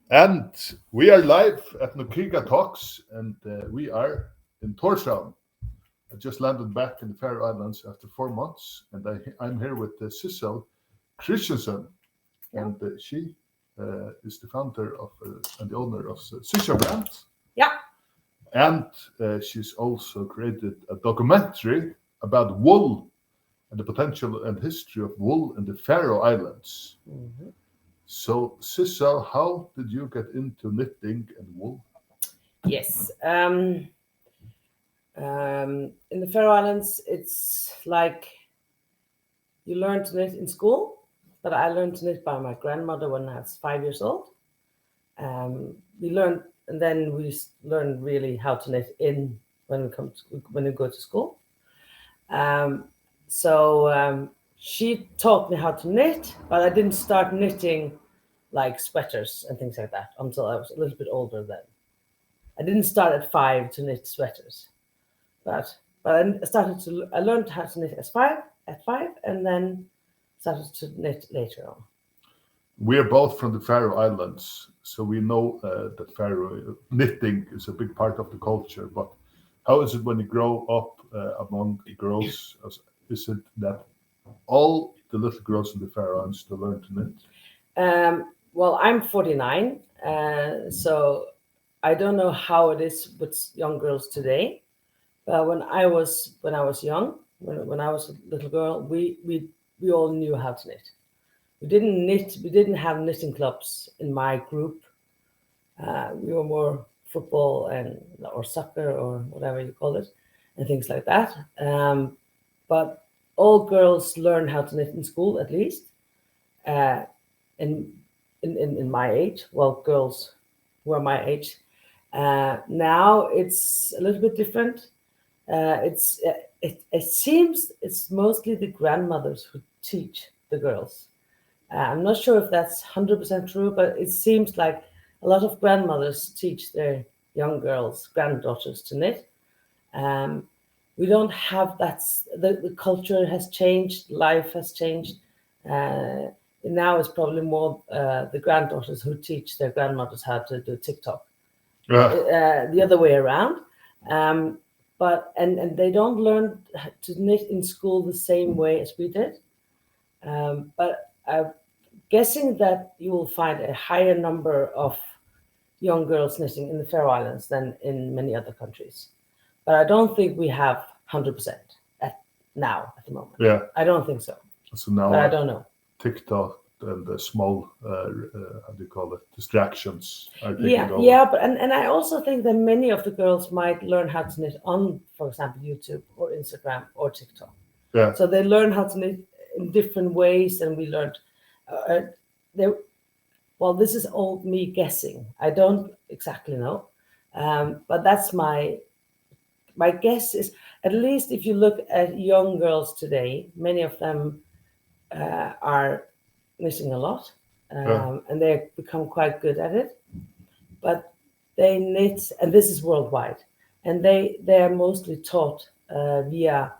And we are live at Nokiga Talks, and we are in Tórshavn. I just landed back in the Faroe Islands after 4 months, and I'm here with Sissal Kristiansen, Yeah. and she is the founder of and the owner of Sissal brand, Yeah. and she's also created a documentary about wool and the potential and history of wool in the Faroe Islands. Mhm. So, Sissal, how did you get into knitting and wool? Yes. In the Faroe Islands, it's like you learn to knit in school, but I learned to knit by my grandmother when I was 5 years old. We learned, and then learn really how to knit in when we go to school. Um, so she taught me how to knit, but I didn't start knitting like sweaters and things like that until I was a little bit older then. I didn't start at 5 to knit sweaters, but I learned how to knit at 5, and then started to knit later on. We are both from the Faroe Islands, so we know that Faroe knitting is a big part of the culture. But how is it when you grow up among the girls? Is it that all the little girls in the Faroe Islands to learn to knit? Well, I'm 49, so I don't know how it is with young girls today. But when I was young, when I was a little girl, we all knew how to knit. We didn't knit. We didn't have knitting clubs in my group. We were more football and or soccer or whatever you call it, and things like that. But all girls learn how to knit in school at least. Uh, in, in my age, well, girls who are my age. Now it's a little bit different. It seems it's mostly the grandmothers who teach the girls. I'm not sure if that's 100% true, but it seems like a lot of grandmothers teach their young girls, granddaughters to knit. Um, we don't have that. The culture has changed, life has changed. Uh, Now it's probably more the granddaughters who teach their grandmothers how to do TikTok. Yeah, The other way around. Um, and they don't learn to knit in school the same way as we did. But I'm guessing that you will find a higher number of young girls knitting in the Faroe Islands than in many other countries. But I don't think we have 100% at at the moment. yeah. I don't think so, So now but I don't know. TikTok and the small, how do you call it, distractions are taking Yeah, over. yeah, and I also think that many of the girls might learn how to knit on, for example, YouTube or Instagram or TikTok. Yeah, So they learn how to knit in different ways than we learned. Uh, they, well, this is all me guessing. I don't exactly know, but that's my guess is at least if you look at young girls today, many of them are knitting a lot, yeah, and they become quite good at it. But they knit, and this is worldwide, and they are mostly taught via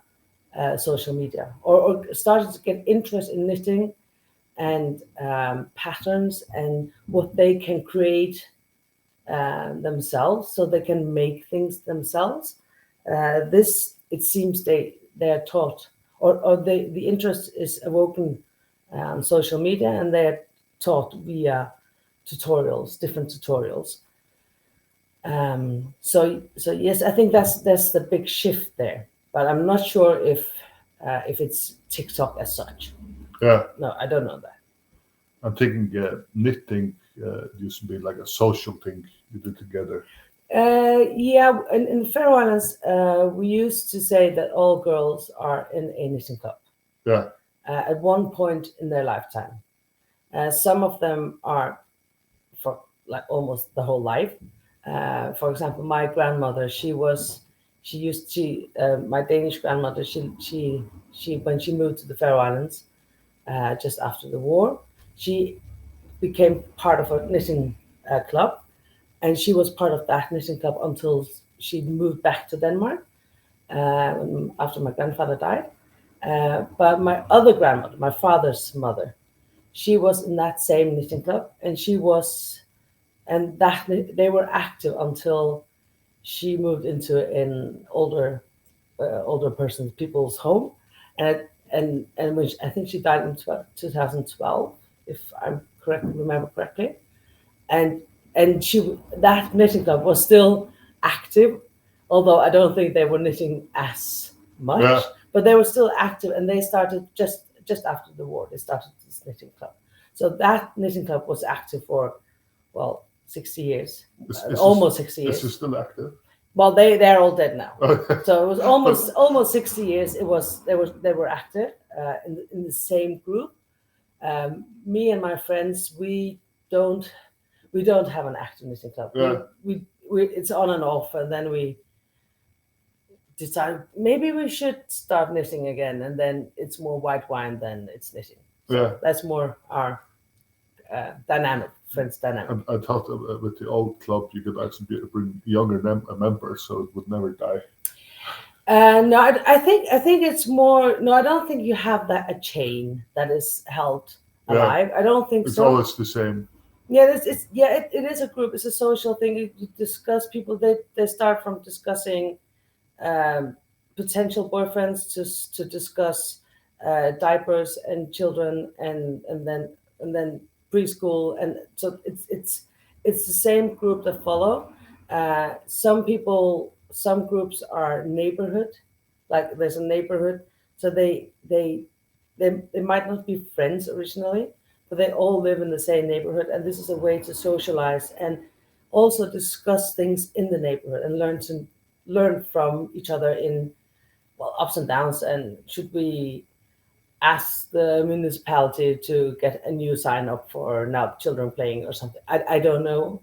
social media, or started to get interest in knitting and patterns and what they can create themselves, so they can make things themselves. This it seems they are taught, or the interest is awoken on social media, and they are taught via tutorials, different tutorials. So yes, I think that's the big shift there. But I'm not sure if it's TikTok as such. yeah. No, I don't know that. I'm thinking knitting used to be like a social thing you do together. Yeah, in Faroe Islands, we used to say that all girls are in a knitting club Yeah, at one point in their lifetime. Some of them are for like almost the whole life. For example, my grandmother, my Danish grandmother, she when she moved to the Faroe Islands just after the war, she became part of a knitting club, and she was part of that knitting club until she moved back to Denmark after my grandfather died. But my other grandmother, my father's mother, she was in that same knitting club, and she was and that they were active until she moved into an older people's home, and when I think she died in 2012, if I'm correct, remember correctly, and that knitting club was still active, although I don't think they were knitting as much, Yeah. but they were still active, and they started just after the war. They started this knitting club, so that knitting club was active for 60 years, almost 60 years. Is it still active? Well, they're all dead now. Okay. So it was almost 60 years. They were active in the same group. Me and my friends, we don't have an active knitting club. Yeah. We it's on and off, and then we decide maybe we should start knitting again, and then it's more white wine than it's knitting. So Yeah. that's more our dynamic, friends dynamic. I thought with the old club you could actually bring younger members, so it would never die. No, I think it's more. No, I don't think you have a chain that is held alive. I don't think It's so. always the same. Yeah, it is a group. It's a social thing. You discuss people. They start from discussing potential boyfriends to discuss diapers and children, and then preschool, and so it's the same group that follow. Some groups are neighborhood, like there's a neighborhood, so they might not be friends originally, but they all live in the same neighborhood, and this is a way to socialize and also discuss things in the neighborhood and learn from each other in ups and downs, and should we ask the municipality to get a new sign up for now children playing or something. I don't know,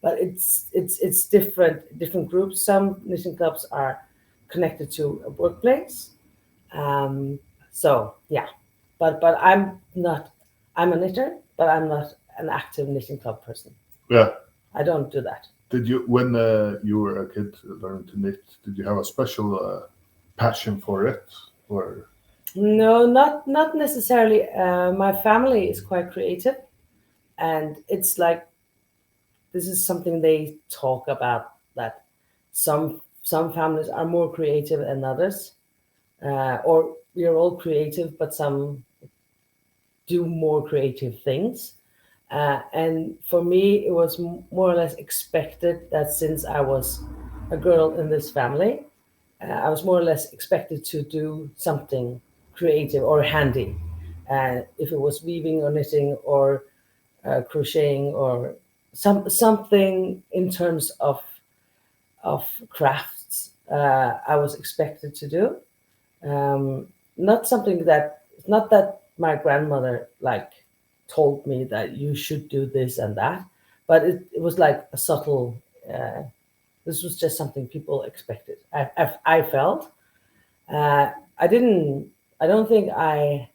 but it's different groups. Some knitting clubs are connected to a workplace, so yeah. But I'm a knitter, but I'm not an active knitting club person. Yeah. I don't do that. Did you, when you were a kid learning to knit, did you have a special passion for it, or? No, not necessarily. My family is quite creative, and it's like this is something they talk about, that some families are more creative than others, or we are all creative, but some do more creative things. And for me, it was more or less expected that since I was a girl in this family, I was more or less expected to do something creative or handy, if it was weaving or knitting or crocheting or something in terms of crafts. I was expected to do, not that my grandmother told me that you should do this and that, but it was like a subtle. This was just something people expected. I felt. I don't think I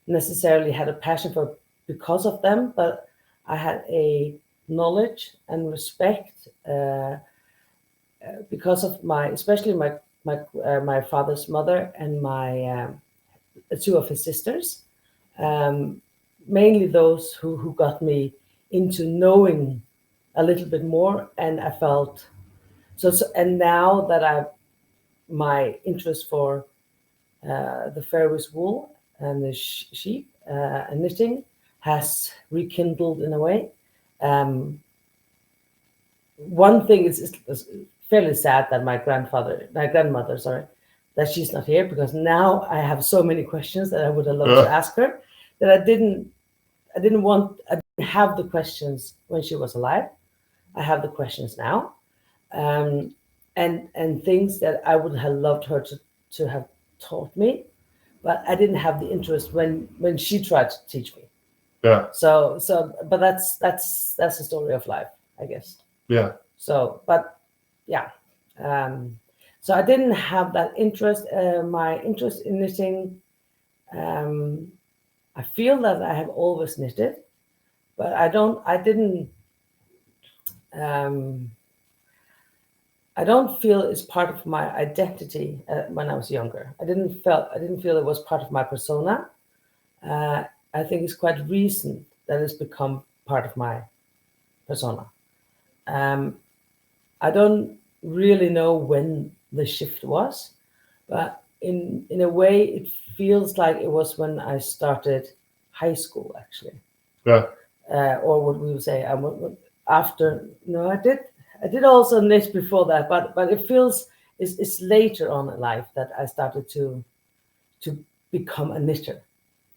necessarily had a passion for because of them, but I had a knowledge and respect because of especially my father's mother and my two of his sisters, mainly those who got me into knowing a little bit more, and I felt so. And now that my interest for the Faroese wool and the sheep and knitting has rekindled in a way. One thing is fairly sad that my grandmother, sorry, that she's not here, because now I have so many questions that I would have loved to ask her that I didn't have the questions when she was alive. I have the questions now, and things that I would have loved her to have taught me, but I didn't have the interest when she tried to teach me. Yeah. So, but that's the story of life, I guess. Yeah. So, but yeah. So I didn't have that interest. My interest in knitting, I feel that I have always knitted, but I don't feel it's part of my identity when I was younger. I didn't feel it was part of my persona. I think it's quite recent that it's become part of my persona. I don't really know when the shift was, but in a way, it feels like it was when I started high school, actually, Yeah. or what we would say after. No, I did also knit before that, but it feels it's later on in life that I started to become a knitter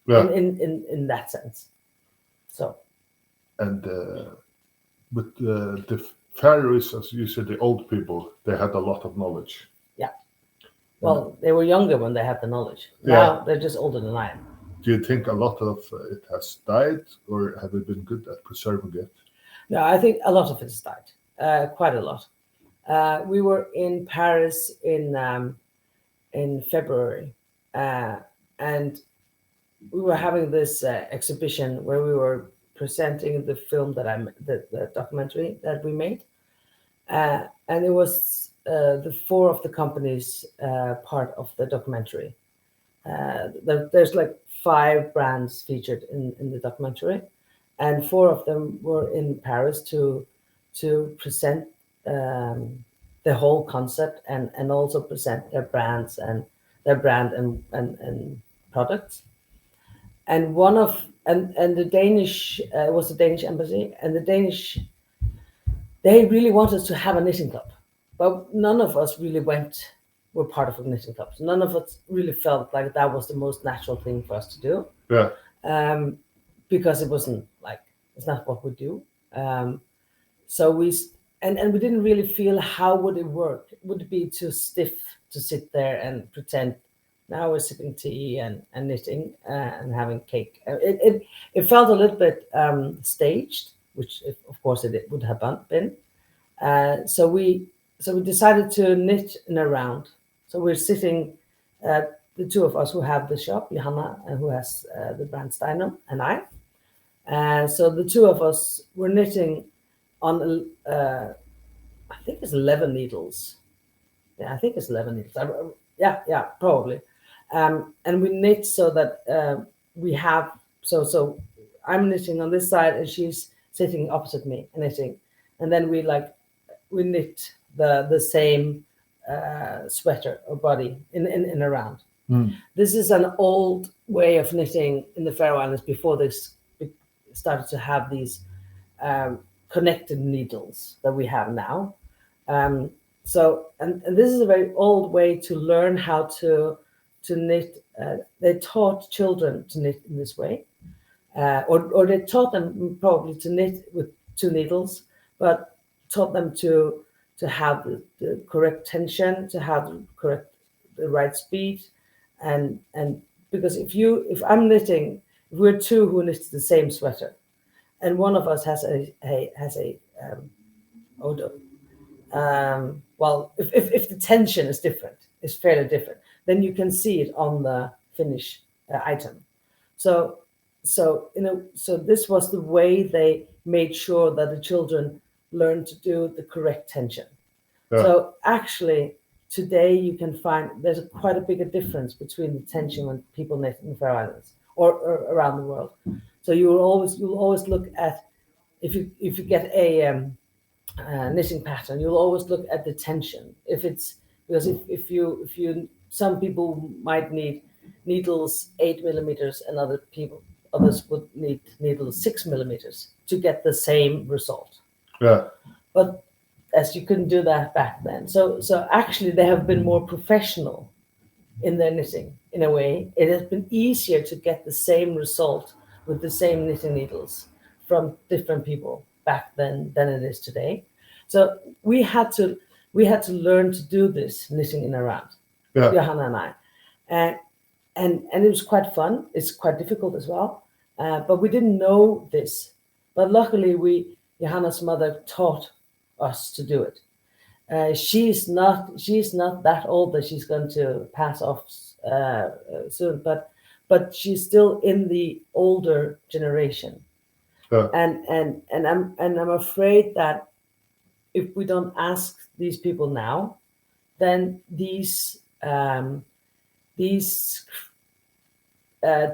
Yeah. in that sense. So And but the Faroese, as you said, the old people, they had a lot of knowledge. yeah, well, they were younger when they had the knowledge. Yeah. Now they're just older than I am. Do you think a lot of it has died, or have we been good at preserving it? No, I think a lot of it's died, quite a lot. We were in Paris in February, and we were having this exhibition where we were presenting the film the documentary that we made, and it was the four of the companies part of the documentary. There's like 5 brands featured in the documentary, and 4 of them were in Paris to present the whole concept and also present their brands and their brand and products. And one of and the Danish it was the Danish embassy, and the Danish, they really wanted to have a knitting club, but none of us really were part of a knitting club. So none of us really felt like that was the most natural thing for us to do. Yeah. Because it wasn't like, it's not what we do. So we didn't really feel how would it work. Would it be too stiff to sit there and pretend now we're sipping tea and knitting and having cake? It felt a little bit staged, which of course it would have been. So we decided to knit in a round. So we're sitting, the 2 of us who have the shop, Johanna, who has the brand Steinum, and I. So the 2 of us were knitting on, I think it's 11 needles. Yeah, I think it's 11 needles. Yeah, probably. And we knit so that we have, so I'm knitting on this side and she's sitting opposite me and knitting. And then we knit the same sweater or body in a round. This is an old way of knitting in the Faroe Islands before they started to have these connected needles that we have now. So this is a very old way to learn how to knit. They taught children to knit in this way, or they taught them probably to knit with 2 needles, but taught them to have the correct tension, to have the right speed, and because if I'm knitting, if we're 2 who knit the same sweater, and one of us has a odor. Well, if the tension is different, is fairly different, then you can see it on the finish item. So this was the way they made sure that the children learned to do the correct tension. Yeah. So actually, today you can find there's quite a bigger difference between the tension when people knit in the Faroe Islands or around the world. So you'll always look at, if you get a knitting pattern, you'll always look at the tension. Because if you some people might need needles 8 millimeters and others would need needles 6 millimeters to get the same result. Yeah. But as you couldn't do that back then. So actually they have been more professional in their knitting in a way. It has been easier to get the same result with the same knitting needles from different people back then than it is today. So we had to learn to do this knitting in a round, yeah. Johanna and I, and it was quite fun. It's quite difficult as well, but we didn't know this. But luckily, Johanna's mother taught us to do it. She's not that old that she's going to pass off soon, but she's still in the older generation, yeah. And I'm afraid that if we don't ask these people now, then these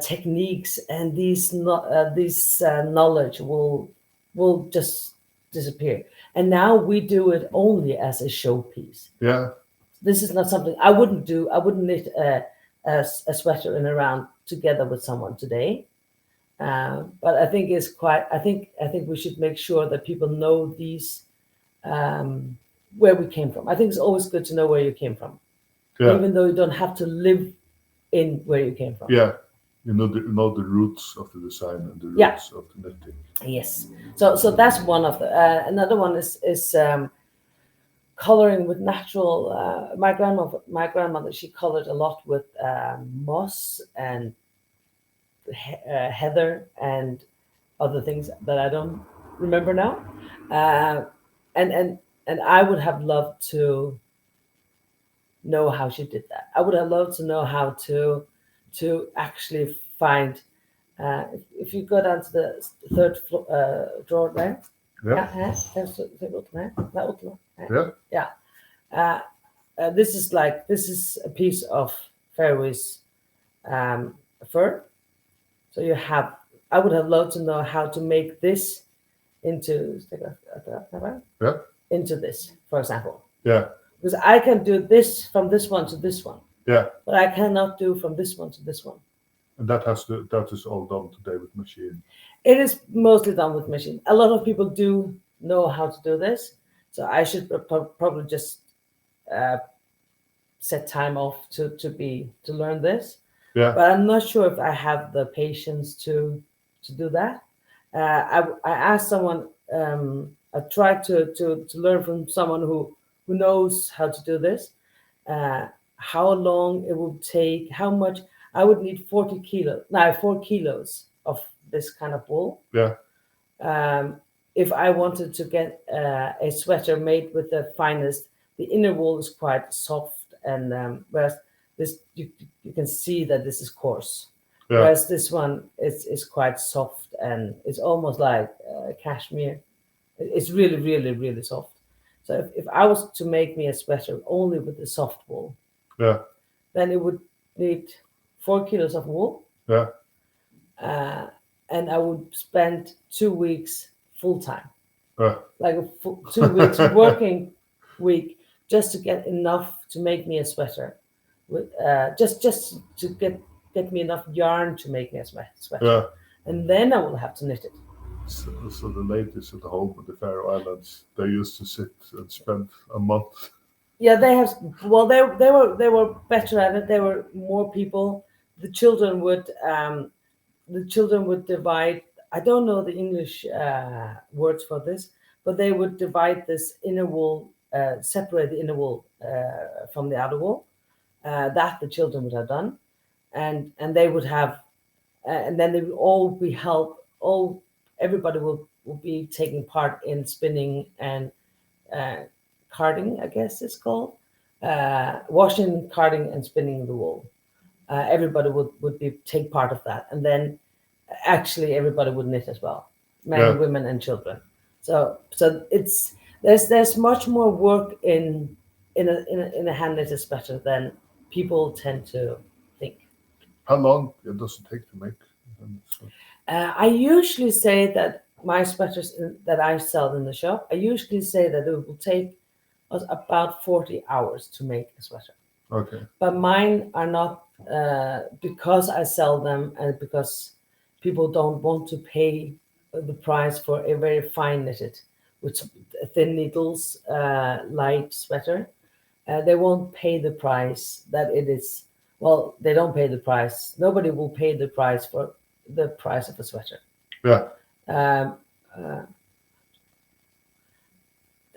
techniques and these knowledge will just disappear. And now we do it only as a showpiece. Yeah. This is not something I wouldn't do. I wouldn't knit a sweater in around together with someone today. But I think it's quite. I think we should make sure that people know these where we came from. I think it's always good to know where you came from, Yeah. even though you don't have to live in where you came from. Yeah. You know the roots of the design and the Yeah. roots of the knitting. Yes. So that's one of the. Another one is coloring with natural. My grandmother, she colored a lot with moss and heather and other things that I don't remember now. And I would have loved to know how she did that. I would have loved to know how to actually find. If you go down to the third drawer there, Yeah. yeah. This is a piece of Faroese fur. So you have. I would have loved to know how to make this into this, for example. Yeah. Because I can do this from this one to this one. Yeah. But I cannot do from this one to this one. And that is all done today with machine. It is mostly done with machine. A lot of people do know how to do this, so I should probably just set time off to learn this. Yeah. But I'm not sure if I have the patience to do that. I asked someone. I tried to learn from someone who knows how to do this. How long it would take? How much? I would need 4 kilos of this kind of wool. Yeah. If I wanted to get a sweater made with the finest, the inner wool is quite soft, and whereas this you can see that this is coarse. Yeah. Whereas this one is quite soft and it's almost like cashmere. It's really, really, really soft. So if I was to make me a sweater only with the soft wool, Yeah. then it would need 4 kilos of wool. Yeah. And I would spend 2 weeks full time, Yeah. like a 2 weeks working week, just to get enough to make me a sweater. With just to get me enough yarn to make me a sweater. Yeah. And then I will have to knit it. So the ladies at home in the Faroe Islands, they used to sit and spend a month. Yeah, they have. Well, they were better at it. There were more people. The children would divide. I don't know the English words for this, but they would divide this inner wool, separate the inner wool from the outer wool. That the children would have done, and they would have, and then they would all be helped. Everybody will be taking part in spinning and carding, I guess it's called, washing, carding, and spinning the wool. Everybody would take part of that, and then actually everybody would knit as well, men, women, and children. So it's there's much more work in a hand knitted sweater than people tend to think. How long does it take to make? I usually say that my sweaters that I sell in the shop, I usually say that it will take us about 40 hours to make a sweater. Okay. But mine are not because I sell them and because people don't want to pay the price for a very fine knitted, with thin needles, light sweater. They won't pay the price that it is. Well, they don't pay the price. Nobody will pay the price for the price of a sweater. Yeah.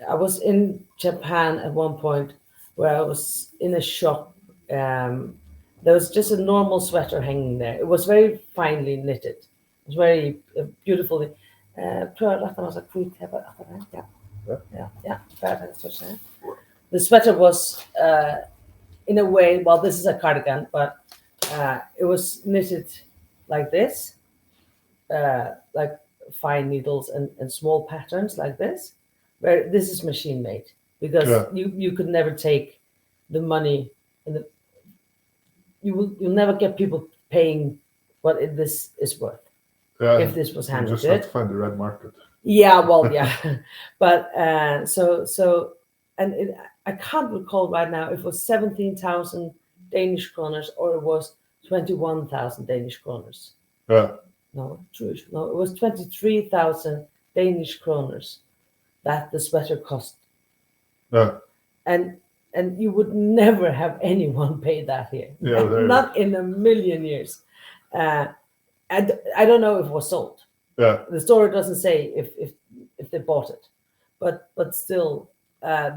I was in Japan at one point where I was in a shop. There was just a normal sweater hanging there. It was very finely knitted. It was very beautifully. The sweater was in a way, well, this is a cardigan, but it was knitted like this, like fine needles and small patterns like this, where this is machine made, because you could never take the money and you'll never get people paying what this is worth. Yeah, if this was handed. You just have to find the right market. Yeah, well, yeah, but and I can't recall right now if it was 17,000 Danish kroners or it was 21,000 Danish kroners. Yeah, No, true. No, it was 23,000 Danish kroners that the sweater cost, yeah, and you would never have anyone pay that here, yeah. not in a million years. Uh, and I don't know if it was sold. Yeah, The story doesn't say if they bought it, but still,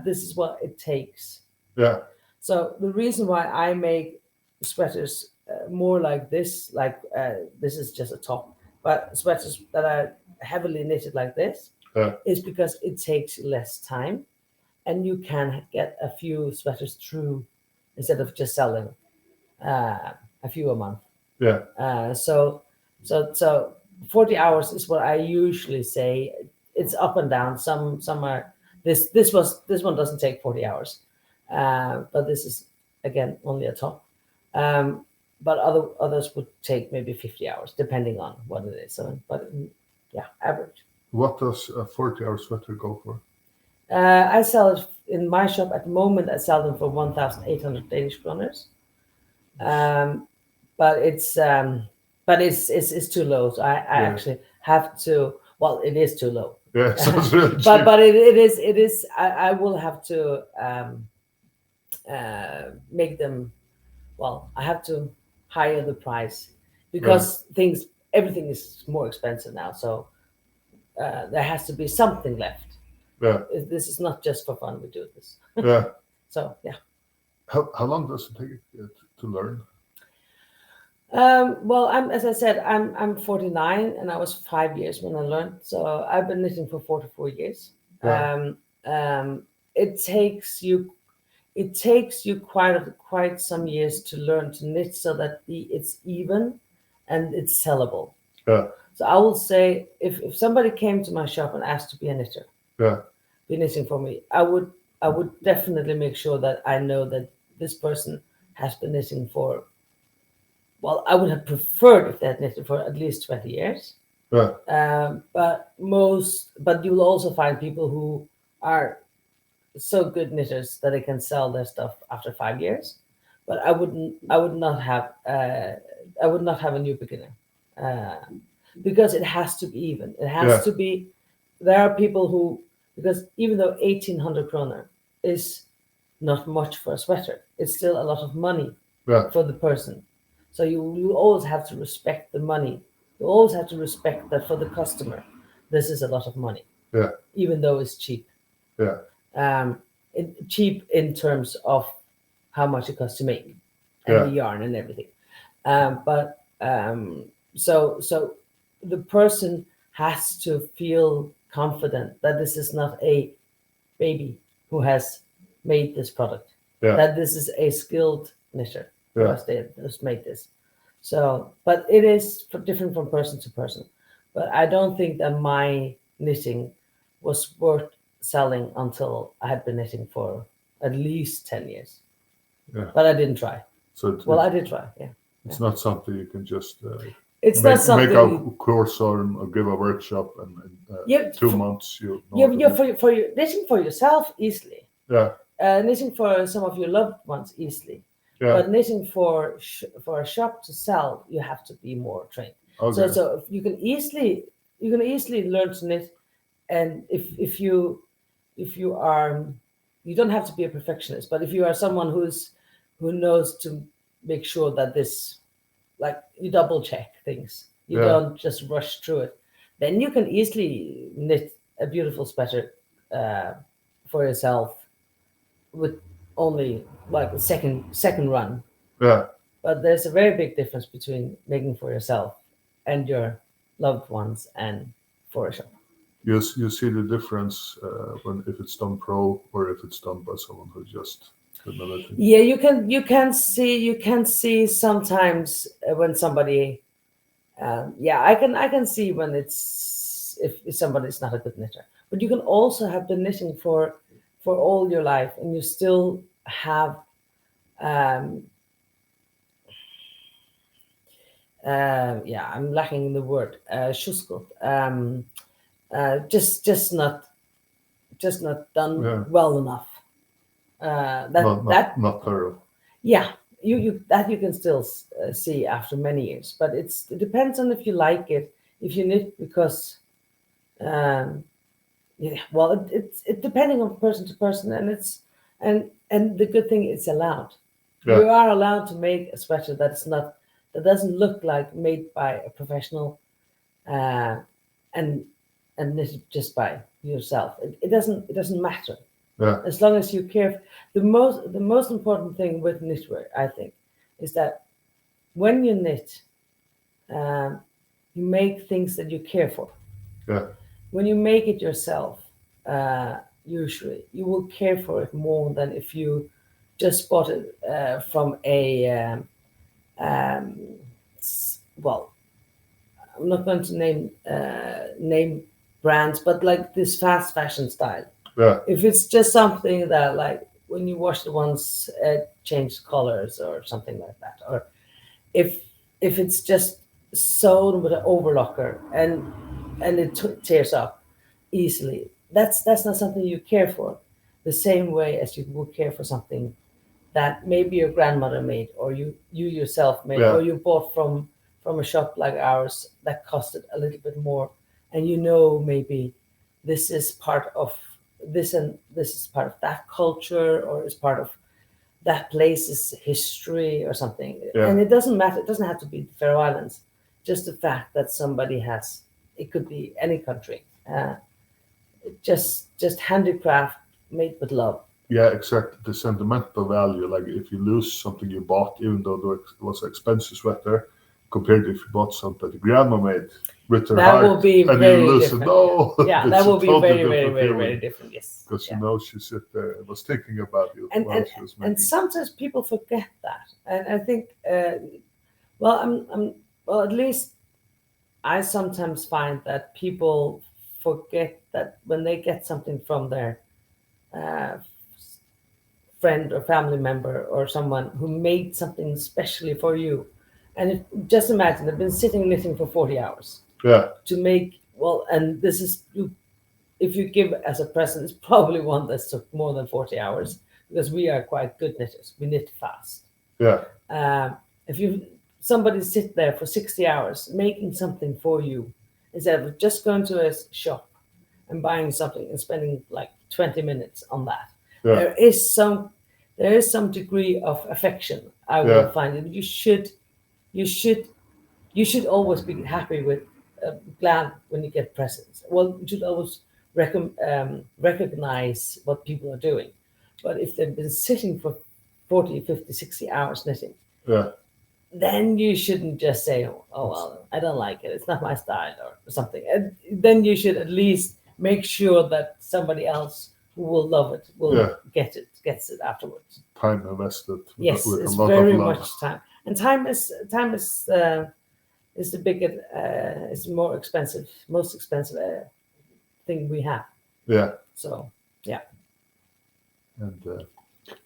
this is what it takes. yeah, So the reason why I make sweaters more like this is just a top, but sweaters that are heavily knitted like this yeah, is because it takes less time, and you can get a few sweaters through instead of just selling a few a month. yeah, So 40 hours is what I usually say. It's up and down. Some are this one doesn't take 40 hours, but this is again only a top. But others would take maybe 50 hours depending on what it is. So, but yeah, average. What does a 40-hour sweater go for? I sell it in my shop at the moment. I sell them for 1,800 Danish kroners. But it's too low. So I Yeah. actually have to. Well, it is too low. Yeah, sounds really cheap. But it is. I will have to make them. Well, I have to higher the price because everything is more expensive now. So there has to be something left. Yeah, This is not just for fun. We do this. yeah. So yeah. How long does it take to learn? Well, as I said, I'm 49, and I was 5 years when I learned. So I've been knitting for 44 years. Yeah. It takes you quite some years to learn to knit so that it's even and it's sellable. Yeah, So I will say, if somebody came to my shop and asked to be a knitter, yeah, be knitting for me, I would definitely make sure that I know that this person has been knitting for. Well, I would have preferred if they had knitted for at least 20 years. yeah, But you will also find people who are so good knitters that they can sell their stuff after 5 years. But I would not have a new beginner, because it has to be even. It has Yeah. to be. There are people who, because even though 1,800 kroner is not much for a sweater, it's still a lot of money yeah, for the person. So you always have to respect the money. You always have to respect that for the customer, this is a lot of money, yeah, even though it's cheap. yeah, Cheap in terms of how much it costs to make, and Yeah. the yarn and everything. So the person has to feel confident that this is not a baby who has made this product. yeah, That this is a skilled knitter who Yeah. has made this. So, but it is different from person to person. But I don't think that my knitting was worth selling until I had been knitting for at least 10 years. Yeah. But I didn't try. So Well, I did try, yeah. it's not something you can just It's not something. make a course on or give a workshop and Yeah, 2 months you know Yeah, what to yeah, do. for your knitting for yourself easily. Yeah, Knitting for some of your loved ones easily. yeah, But knitting for a shop to sell, you have to be more trained. okay, So you can easily learn to knit, and if you are, you don't have to be a perfectionist, but if you are someone who knows to make sure that this, like, you double check things, you Yeah. don't just rush through it, then you can easily knit a beautiful sweater for yourself with only like a second run. yeah, But there's a very big difference between making for yourself and your loved ones and for a shop. you see the difference when if it's done pro or if it's done by someone who just did another thing. Yeah, you can see sometimes when somebody. I can see when it's if somebody's not a good knitter. But you can also have been knitting for all your life, and you still have I'm lacking in the word, kjøskap. just not done well enough. Not thorough. Yeah, you that you can still see after many years, but it depends on if you like it, if you knit because yeah, well, it's depending on person to person, and and the good thing it's allowed. Yeah. You are allowed to make a sweater that doesn't look like made by a professional, and knitted just by yourself. It doesn't matter. Yeah. As long as you care. The most important thing with knitwear, I think, is that when you knit, you make things that you care for. Yeah. When you make it yourself, usually you will care for it more than if you just bought it from a well, I'm not going to name brands, but like this fast fashion style. Yeah. If it's just something that, like, when you wash it once, it changed colors or something like that, or if it's just sewn with an overlocker and it tears up easily, that's not something you care for the same way as you would care for something that maybe your grandmother made, or you yourself made, Yeah. or you bought from a shop like ours that costed a little bit more, and maybe this is part of this, and this is part of that culture, or is part of that place's history or something. Yeah. And it doesn't matter. It doesn't have to be the Faroe Islands. Just the fact that somebody has, it could be any country. Just handicraft made with love. Yeah, exactly. The sentimental value, like if you lose something you bought, even though it was an expensive sweater, compared to if you bought something that grandma made with her That heart, will be and very you lose different. it. No, Yeah, it's that a will be totally very, very, different very, feeling. very different. Yes. Because Yeah. she sit there and was thinking about you And while she was making. and sometimes people forget that, and I think, well, at least I sometimes find that people forget that when they get something from their uh, friend or family member or someone who made something specially for you, and just imagine they've been sitting knitting for 40 hours Yeah. to make, well, and this is, if you give as a present, it's probably one that took more than 40 hours, because we are quite good knitters. We knit fast. Yeah. If somebody sit there for 60 hours making something for you, instead of just going to a shop and buying something and spending like 20 minutes on that, Yeah. there is some degree of affection. I will Yeah. find it. You should always be happy with, glad when you get presents. Well, you should always recognize what people are doing. But if they've been sitting for 40, 50, 60 hours knitting, Yeah. then you shouldn't just say, oh, well, I don't like it, it's not my style, or something. And then you should at least make sure that somebody else who will love it will Yeah. gets it afterwards. Time invested. Yes, with it's a lot very of love. much time. And time is the biggest, is more expensive, most expensive thing we have. Yeah. So yeah. And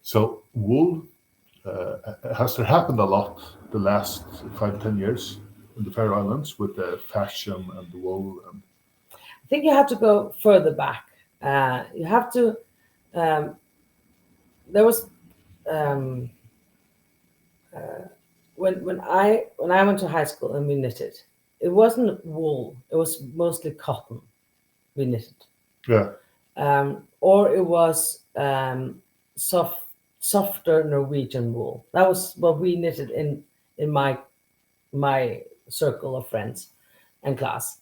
so wool, has there happened a lot the last 5-10 years in the Faroe Islands with the fashion and the wool? And I think you have to go further back. You have to. There was when I went to high school and we knitted. It wasn't wool. It was mostly cotton. We knitted, yeah. or it was softer Norwegian wool. That was what we knitted in my circle of friends and class.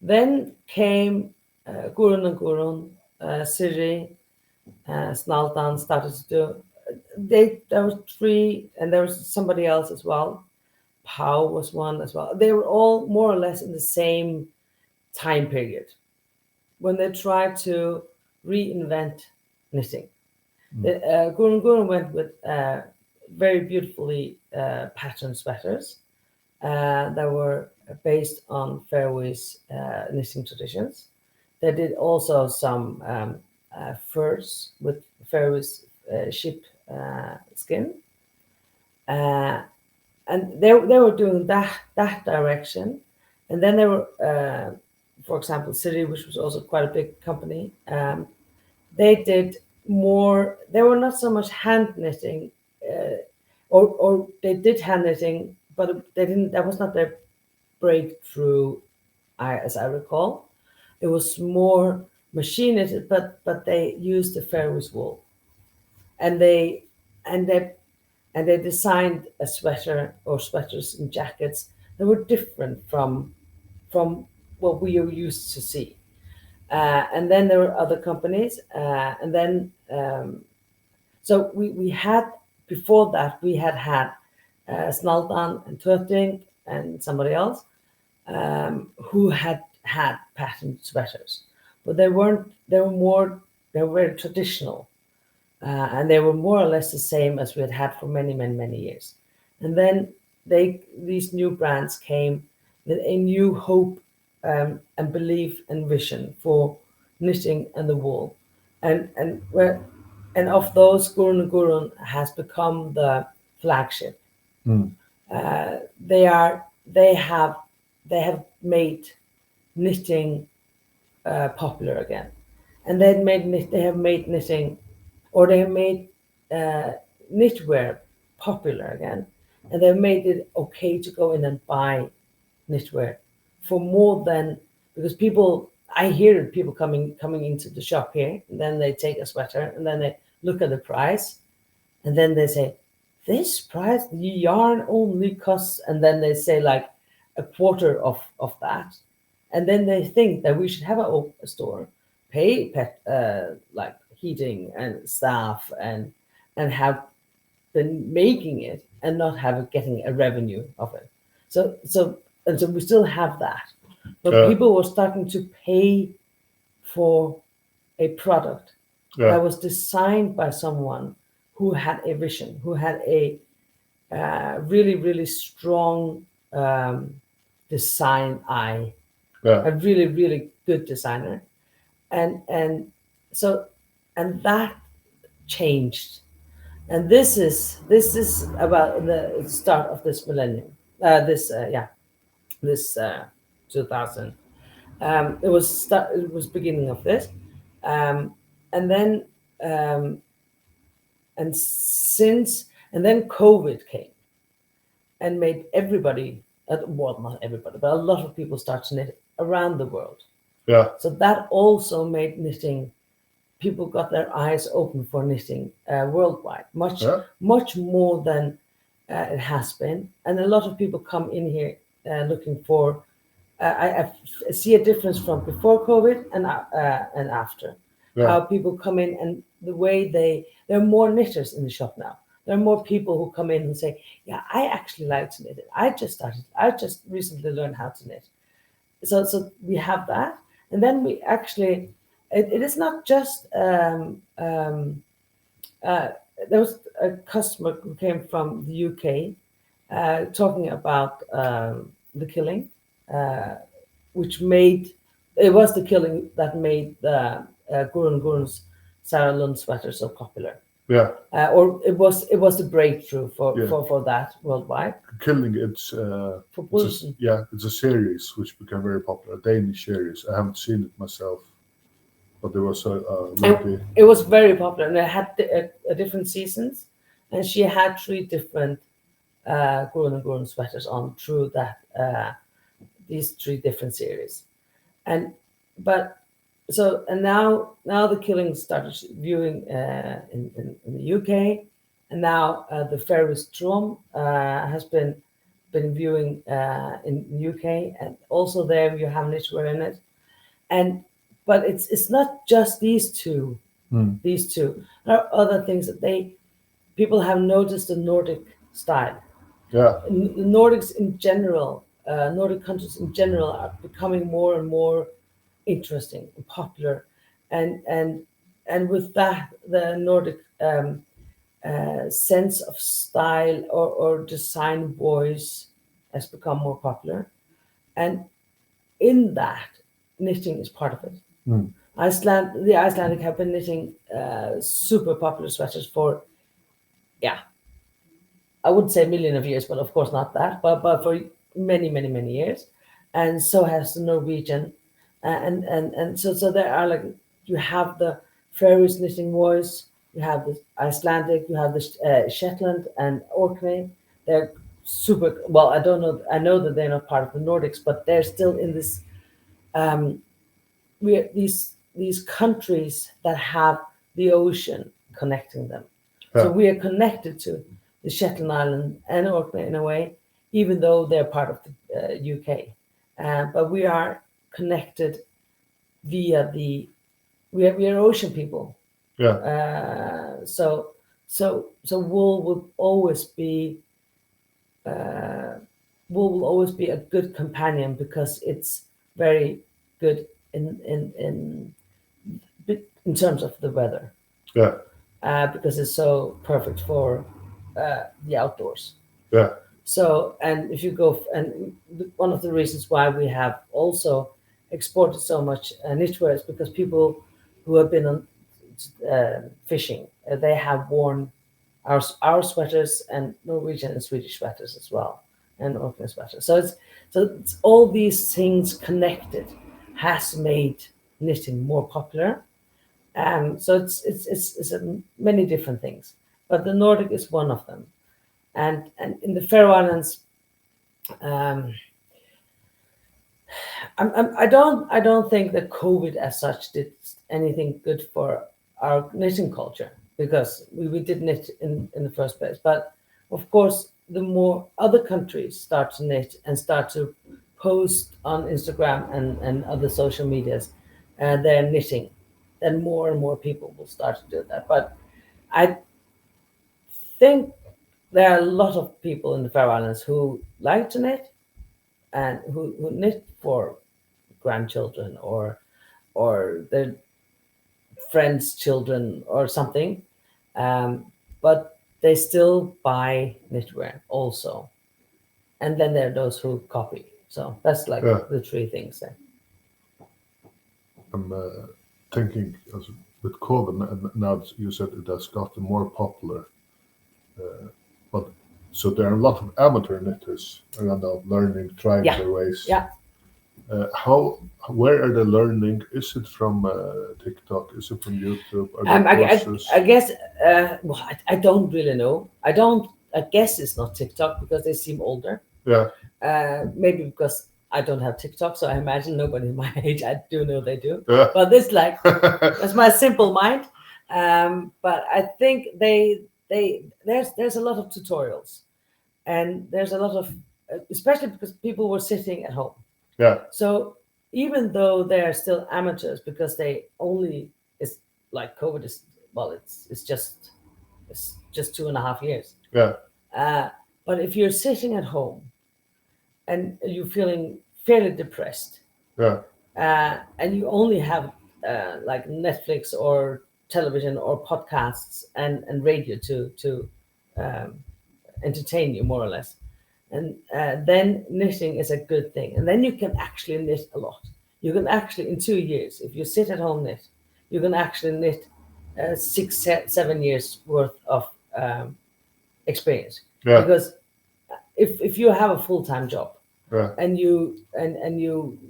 Then came Gurun and Gurun, Siri, Snaltan started to do. There were three, and there was somebody else as well. Pau was one as well. They were all more or less in the same time period when they tried to reinvent knitting. Gurun went with very beautifully patterned sweaters that were based on Faroese knitting traditions. They did also some furs with Faroese sheep skin, and they were doing that direction. And then there were, for example, City, which was also quite a big company. They did more. They were not so much hand knitting, or they did hand knitting, but they didn't. That was not their breakthrough, as I recall. It was more machine knitted, but they used the Faroese wool, and they and they and they designed a sweater or sweaters and jackets that were different from what we are used to see. And then there were other companies, and then so we had before that we had Snaldan and Töting and somebody else who had patterned sweaters, but they weren't. They were more. They were very traditional, and they were more or less the same as we had had for many years. And then these new brands came with a new hope and belief and vision for knitting and the wool, and of those, Gurun and Gurun has become the flagship. Mm. They have made knitting popular again, and they have made knitting, or they have made knitwear popular again, and they've made it okay to go in and buy knitwear for more than, because I hear people coming into the shop here, and then they take a sweater and then they look at the price, and then they say, this price, the yarn only costs, and then they say like a quarter of that, and then they think that we should have a store, pay like heating and staff and have been making it and not getting a revenue of it. So we still have that, but people were starting to pay for a product that was designed by someone who had a vision, who had a really strong design eye, a really good designer, and that changed. And this is about the start of this millennium. This 2000. It was beginning of this, and then and then COVID came and made everybody, well, not everybody, but a lot of people start to knit around the world. Yeah. So that also made knitting. People got their eyes open for knitting worldwide, much more than it has been. And a lot of people come in here looking for. I see a difference from before COVID and after. How people come in, and the way there are more knitters in the shop now. There are more people who come in and say, "Yeah, I actually like to knit it. I just recently learned how to knit." So we have that, and then we actually. It is not just. There was a customer who came from the UK talking about the killing, which made it was the killing that made the Gurun's Sarah Lund sweater so popular. Yeah. Or it was the breakthrough for that worldwide. Killing, it's a series which became very popular, a Danish series. I haven't seen it myself. But there was it was very popular, and it had different seasons, and she had 3 different Gurun sweaters on through that these 3 different series, and now the killing started viewing in the UK, and now the Faroese Trom has been viewing in the UK, and also there you have knitwear in it, but it's not just these two. These two. There are other things that people have noticed the Nordic style. Yeah. The Nordics in general, Nordic countries in general, are becoming more and more interesting and popular, and with that, the Nordic sense of style or design voice has become more popular, and in that, knitting is part of it. The Icelandic have been knitting super popular sweaters for, I wouldn't say a million of years, but of course not that, but for many years. and so has the Norwegian, so there are like you have the Faroese knitting voice, you have the Icelandic, you have the Shetland and Orkney. They're super well. I don't know. I know that they're not part of the Nordics, but they're still in this. We these countries that have the ocean connecting them. So Yeah. we are connected to the Shetland Island and Orkney in a way, even though they're part of the UK. But we are connected via we are ocean people. Yeah. So wool will always be a good companion because it's very good in terms of the weather, Yeah. because it's so perfect for the outdoors. Yeah. So, and if you go, and one of the reasons why we have also exported so much knitwear is because people who have been on fishing, they have worn our sweaters and Norwegian and Swedish sweaters as well, and Orkney sweaters. So it's all these things connected has made knitting more popular. So it's many different things, but the Nordic is one of them. And in the Faroe Islands, um, I don't think that COVID as such did anything good for our knitting culture because we did knit in the first place. But of course, the more other countries start to knit and start to post on Instagram and other social medias, their knitting, then more and more people will start to do that. But I think there are a lot of people in the Faroe Islands who like to knit and who knit for grandchildren or their friends' children or something, but they still buy knitwear also, and then there are those who copy. So that's like Yeah. the three things there. I'm thinking as with COVID, and now you said it has gotten more popular, but so there are a lot of amateur knitters around now learning, trying Yeah. their ways. Yeah. Where are they learning? Is it from TikTok? Is it from YouTube? Are there courses? I guess well, I don't really know. I guess it's not TikTok because they seem older. Yeah. Maybe because I don't have TikTok, so I imagine nobody my age. I do know they do, Yeah. but this like that's my simple mind. But I think there's a lot of tutorials, and there's a lot of especially because people were sitting at home. Yeah. So even though they are still amateurs because they only it's like COVID is well it's just 2.5 years. Yeah. But if you're sitting at home and you're feeling fairly depressed, Yeah. and you only have like Netflix or television or podcasts and radio to um, entertain you more or less, and then knitting is a good thing, and then you can actually knit a lot. You can actually in 2 years, if you sit at home knit, you can actually knit 7 years worth of experience. Yeah. Because if you have a full-time job Yeah. and you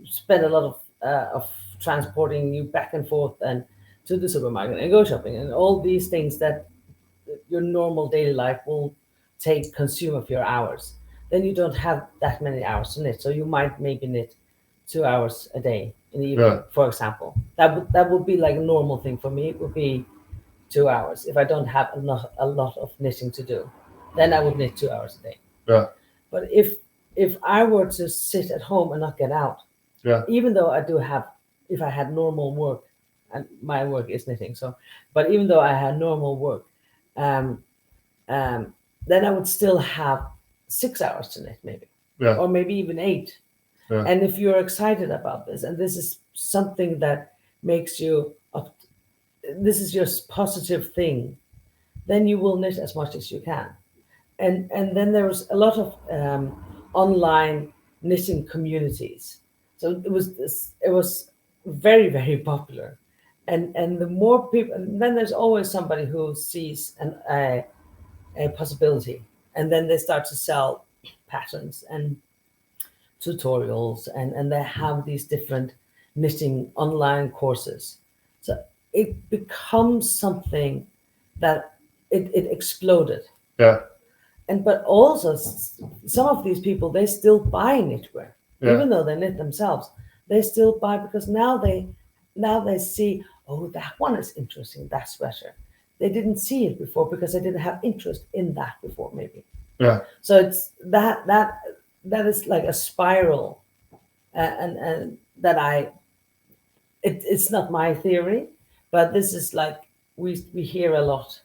spend a lot of transporting you back and forth and to the supermarket and go shopping and all these things that your normal daily life will consume of your hours, then you don't have that many hours to knit. So you might maybe knit 2 hours a day in the evening, Yeah. for example. That would be like a normal thing for me. It would be 2 hours. If I don't have a lot of knitting to do, then I would knit 2 hours a day. Yeah. But if I were to sit at home and not get out, Yeah. even though I do have, if I had normal work, and my work is knitting, so, but even though I had normal work, then I would still have 6 hours to knit, maybe, Yeah. or maybe even 8. Yeah. And if you're excited about this, and this is something that makes you up, this is your positive thing, then you will knit as much as you can. And then there's a lot of online knitting communities. So it was very, very popular. And the more people, and then there's always somebody who sees a possibility, and then they start to sell patterns and tutorials, and they have these different knitting online courses. So it becomes something that it exploded. Yeah. And but also some of these people, they still buy knitwear, Yeah. even though they knit themselves. They still buy because now they see, oh, that one is interesting, that sweater. They didn't see it before because they didn't have interest in that before, maybe. Yeah. So it's that is like a spiral, and that it's not my theory, but this is like we hear a lot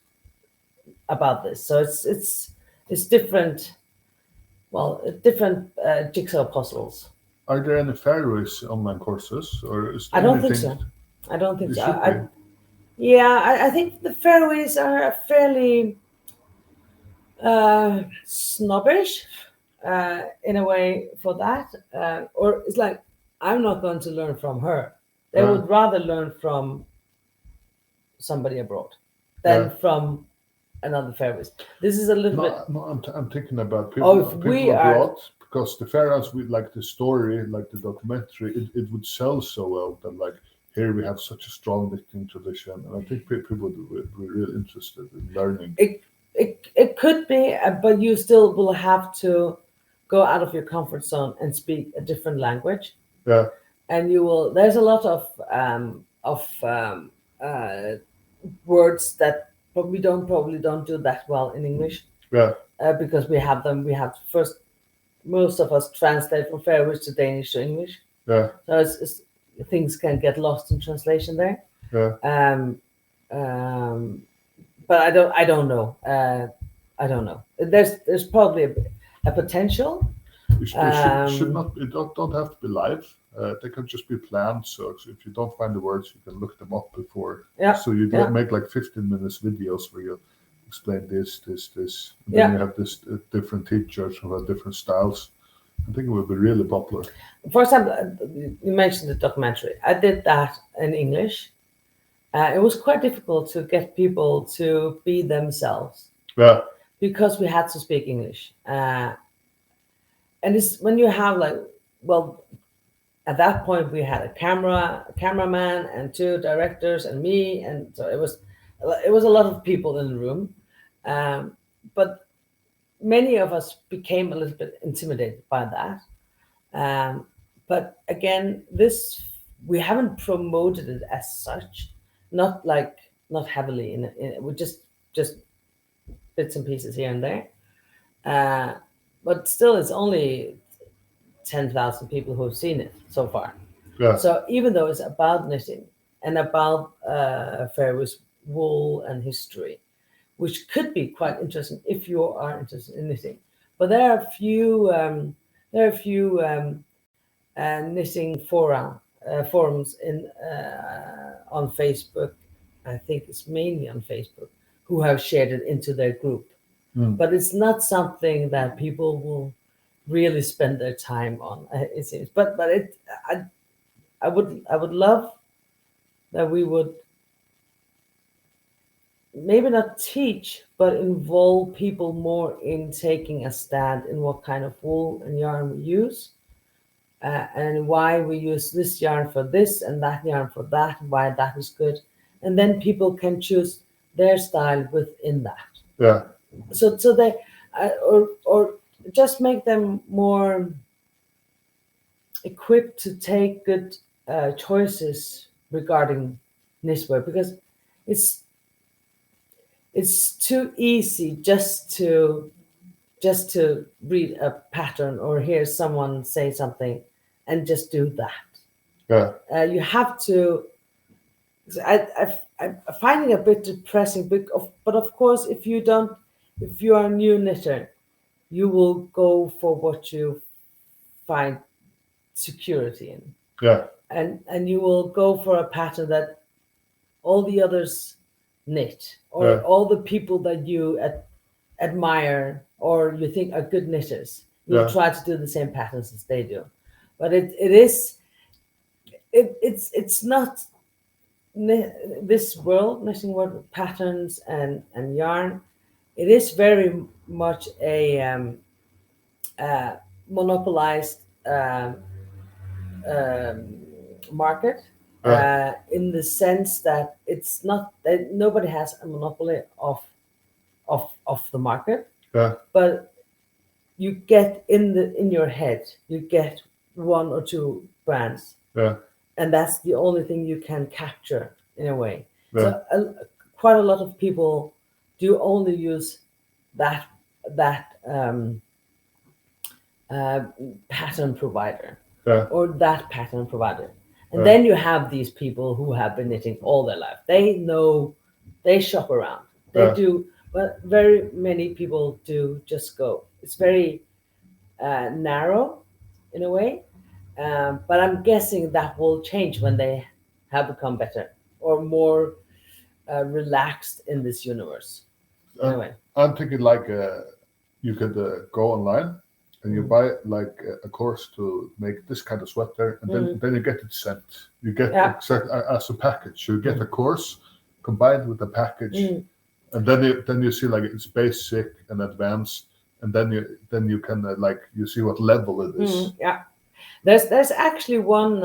about this. So it's different. Well, different jigsaw puzzles. Are there any Faroese online courses, or is I there don't think anything? so. I don't think It so. should be. Yeah, I think the Faroese are fairly snobbish in a way for that. Or it's like, I'm not going to learn from her. They Yeah. would rather learn from somebody abroad than Yeah. from another Faroese. This is a little bit. No, I'm thinking about Oh, people if we people are. abroad, because the Faroes, we like the story, like the documentary, it would sell so well that like here we have such a strong knitting tradition, and I think people would be really interested in learning. It could be, but you still will have to go out of your comfort zone and speak a different language. Yeah. And you will. There's a lot of words that probably don't do that well in English, Yeah. because we have them. We have first, most of us translate from Faroese to Danish to English, Yeah. so things can get lost in translation there. Yeah. But I don't know. I don't know. There's probably a potential. It should not. It don't have to be live. They can just be planned. So if you don't find the words, you can look them up before. Yeah. So you Yeah. make like 15 minutes videos where you explain this. And Yeah. then you have this different teachers who have different styles. I think it would be really popular. For example, you mentioned the documentary. I did that in English. It was quite difficult to get people to be themselves Yeah. because we had to speak English. And it's when you have like, well, at that point we had a cameraman, and two directors, and me, and so it was a lot of people in the room. But many of us became a little bit intimidated by that. But again, we haven't promoted it as such, not heavily. We just bits and pieces here and there. But still, it's only 10,000 people who have seen it so far. Yeah. So even though it's about knitting and about Faroese wool and history, which could be quite interesting if you are interested in knitting, but there are a few knitting forums on Facebook. I think it's mainly on Facebook, who have shared it into their group. But it's not something that people will really spend their time on. It seems, but I would love that we would maybe not teach, but involve people more in taking a stand in what kind of wool and yarn we use, and why we use this yarn for this and that yarn for that, why that is good, and then people can choose their style within that. Yeah. So they or just make them more equipped to take good choices regarding knitwear, because it's too easy just to read a pattern or hear someone say something and just do that. Yeah. You have to. I'm finding it a bit depressing, but of course, if you are a new knitter, you will go for what you find security in. Yeah. And you will go for a pattern that all the others knit, or Yeah. all the people that you admire or you think are good knitters. You'll Yeah. try to do the same patterns as they do, but it's not this world, knitting world, with patterns and yarn. It is very much a monopolized um, um, market, Yeah. in the sense that it's not that nobody has a monopoly of the market, Yeah. but you get in your head, you get one or two brands, Yeah. and that's the only thing you can capture in a way. Yeah. So quite a lot of people do only use that that uh, pattern provider Yeah. or that pattern provider. And Yeah. then you have these people who have been knitting all their life. They know, they shop around. They Yeah. do, but very many people do just go. It's very narrow in a way. But I'm guessing that will change when they have become better or more relaxed in this universe. In a Uh, way. I'm thinking like you could go online and you Mm. buy like a course to make this kind of sweater, and then you get it sent. You get Yeah. as a package. You get Mm. a course combined with a package, Mm. and then you see like it's basic and advanced, and then you can like you see what level it is. Yeah. There's actually one,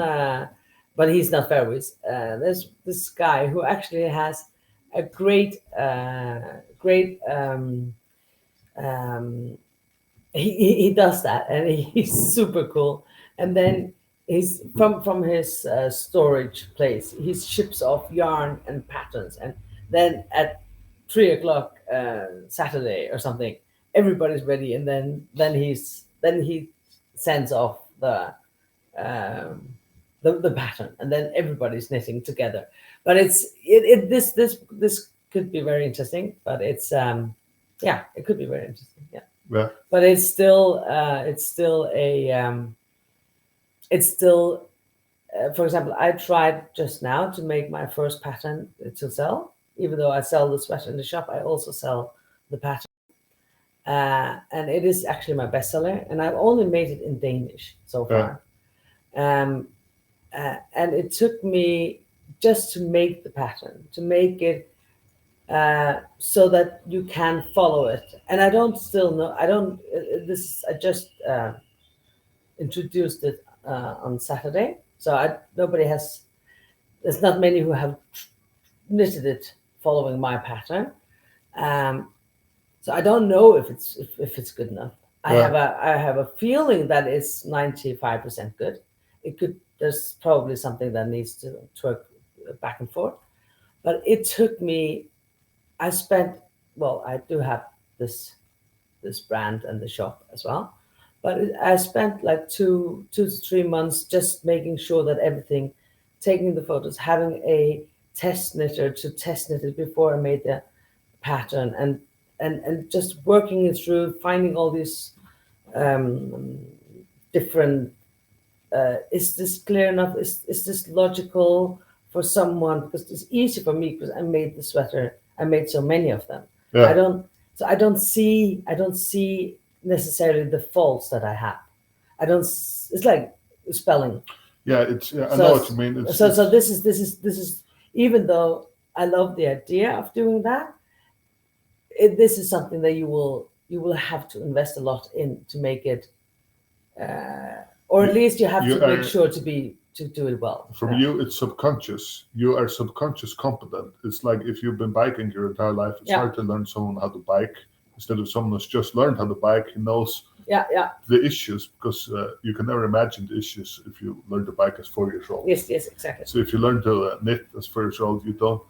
but he's not Faroese. There's this guy who actually has a great. Um, he does that, and he's super cool. And then he's from his storage place. He ships off yarn and patterns, and then at 3 o'clock Saturday or something, everybody's ready, and then he sends off um, the pattern, and then everybody's knitting together. But this could be very interesting. But yeah, it could be very interesting. Yeah, Yeah. but it's still for example, I tried just now to make my first pattern to sell. Even though I sell the sweater in the shop, I also sell the pattern, and it is actually my bestseller. And I've only made it in Danish so Yeah. far. And it took me just to make the pattern, to make it so that you can follow it. And I don't still know. I don't. This I just introduced it on Saturday, so nobody has. There's not many who have knitted it following my pattern. Um, so I don't know if it's good enough. Yeah. I have a feeling that it's 95% good. It could. There's probably something that needs to work back and forth. But it took me. I spent. Well, I do have this brand and the shop as well, but I spent like 2 to 3 months just making sure that everything, taking the photos, having a test knitter to test knit it before I made the pattern, and just working it through, finding all these um, different. Is this clear enough? Is this logical for someone? Because it's easy for me because I made the sweater. I made so many of them. I Yeah. don't. So I don't see necessarily the faults that I have. I don't. It's like spelling. Yeah. It's. Yeah, I So know what you mean. It's. so It's. this is even though I love the idea of doing that, this is something that you will have to invest a lot in to make it, or at least you have You to make are. sure to do it well. From you, it's subconscious. You are subconscious competent. It's like if you've been biking your entire life, it's Yeah. hard to learn someone how to bike instead of someone who's just learned how to bike. He knows Yeah. the issues because you can never imagine the issues if you learn to bike as 4 years old. Yes, exactly. So if you learn to knit as 4 years old, you don't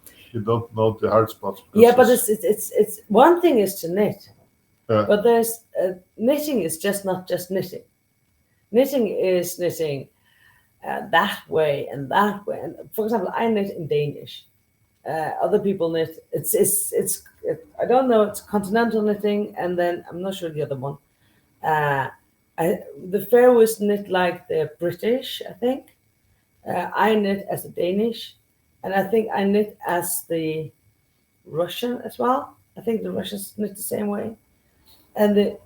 know the hard spots. Yeah, but it's one thing is to knit, Yeah. but there's knitting is just not just knitting. Knitting is knitting that way and that way. And for example, I knit in Danish. Other people knit. I don't know. It's continental knitting, and then I'm not sure the other one. The Faroese knit like the British, I think. I knit as a Danish, and I think I knit as the Russian as well. I think the Russians knit the same way, and the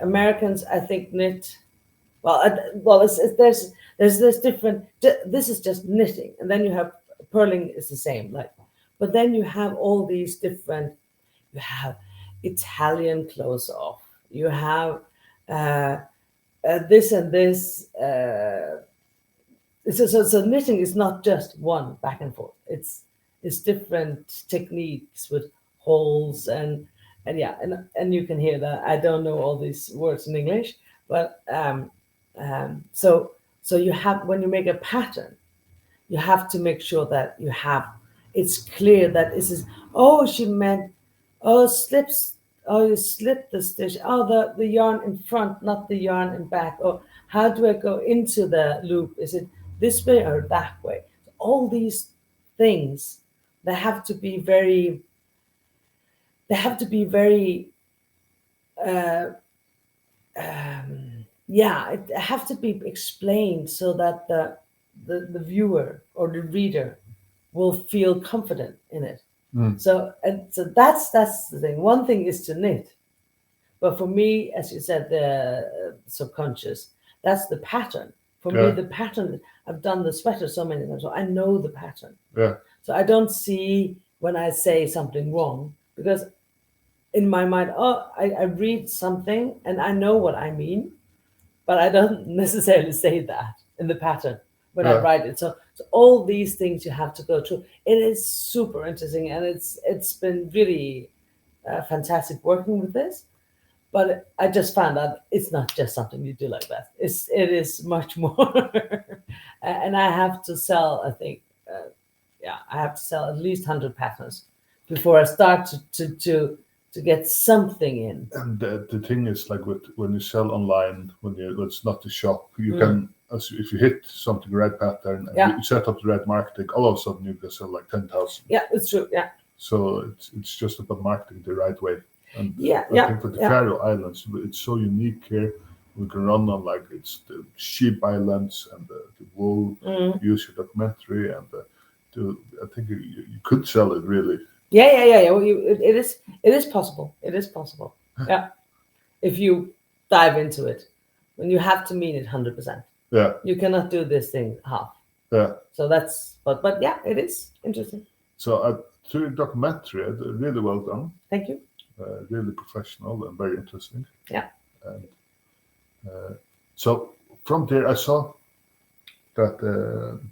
Americans, I think, knit. Well, there's this different. This is just knitting, and then you have purling is the same. Like, but then you have all these different. You have Italian close off. You have this and this. So knitting is not just one back and forth. It's different techniques with holes and yeah, and you can hear that I don't know all these words in English, but so you have, when you make a pattern, you have to make sure that it's clear that this is, oh, she meant, oh, slips, oh, you slip the stitch, oh, the yarn in front, not the yarn in back, or how do I go into the loop? Is it this way or that way? All these things, they have to be very, yeah, it have to be explained so that the viewer or the reader will feel confident in it. So that's the thing. One thing is to knit, but for me, as you said, the subconscious, that's the pattern. For me, the pattern, I've done the sweater so many times, so I know the pattern. Yeah. So I don't see when I say something wrong, because in my mind, I read something and I know what I mean, but I don't necessarily say that in the pattern when I write it. So all these things you have to go through. It is super interesting, and it's been really fantastic working with this. But I just found out it's not just something you do like that. It is much more, and I have to sell. I think, I have to sell at least 100 patterns before I start to get something in. And the thing is, like when you sell online, it's not the shop, you can, if you hit something, right pattern, and you set up the right marketing, all of a sudden you can sell like 10,000. Yeah, it's true. Yeah. So it's just about marketing the right way. And I think for the Faroe Islands, it's so unique here. We can run on like it's the sheep islands and the wool. Use your documentary, and I think you could sell it really. Yeah. Well, it is possible. It is possible. Yeah, if you dive into it, when you have to mean it 100%. Yeah, you cannot do this thing half. Yeah. So that's, but yeah, it is interesting. So through your documentary, really well done. Thank you. Really professional and very interesting. Yeah. And so from there, I saw that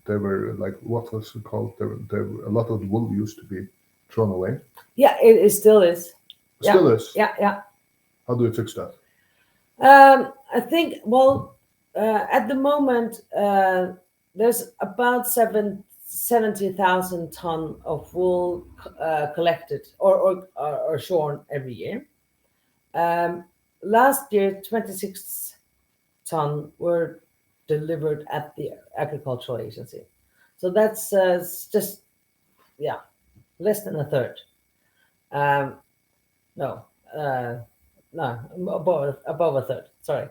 there were like, what was it called? There were a lot of the wool used to be thrown away. Yeah, it still is. Still is. Yeah. How do you fix that? I think, well, at the moment, there's about 70,000 ton of wool collected or shorn every year. Last year, 26 ton were delivered at the agricultural agency. So that's just, less than a third. No, above a third. Sorry.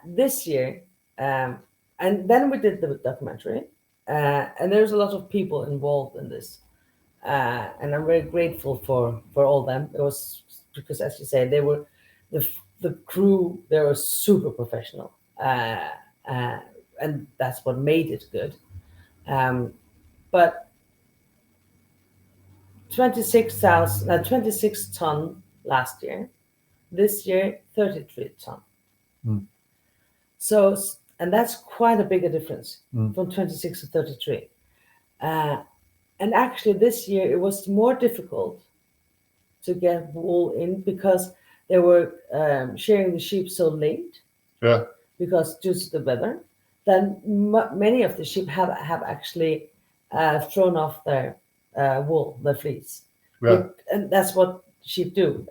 This year, and then we did the documentary, and there's a lot of people involved in this, and I'm very grateful for all them. It was because, as you say, they were the crew. They were super professional, and that's what made it good. But 26 ton last year. This year, 33 ton. So, and that's quite a bigger difference from 26 to 33. And actually, this year it was more difficult to get wool in because they were shearing the sheep so late. Yeah. Because due to the weather, then many of the sheep have actually thrown off their wool, their fleece. Yeah. And that's what sheep do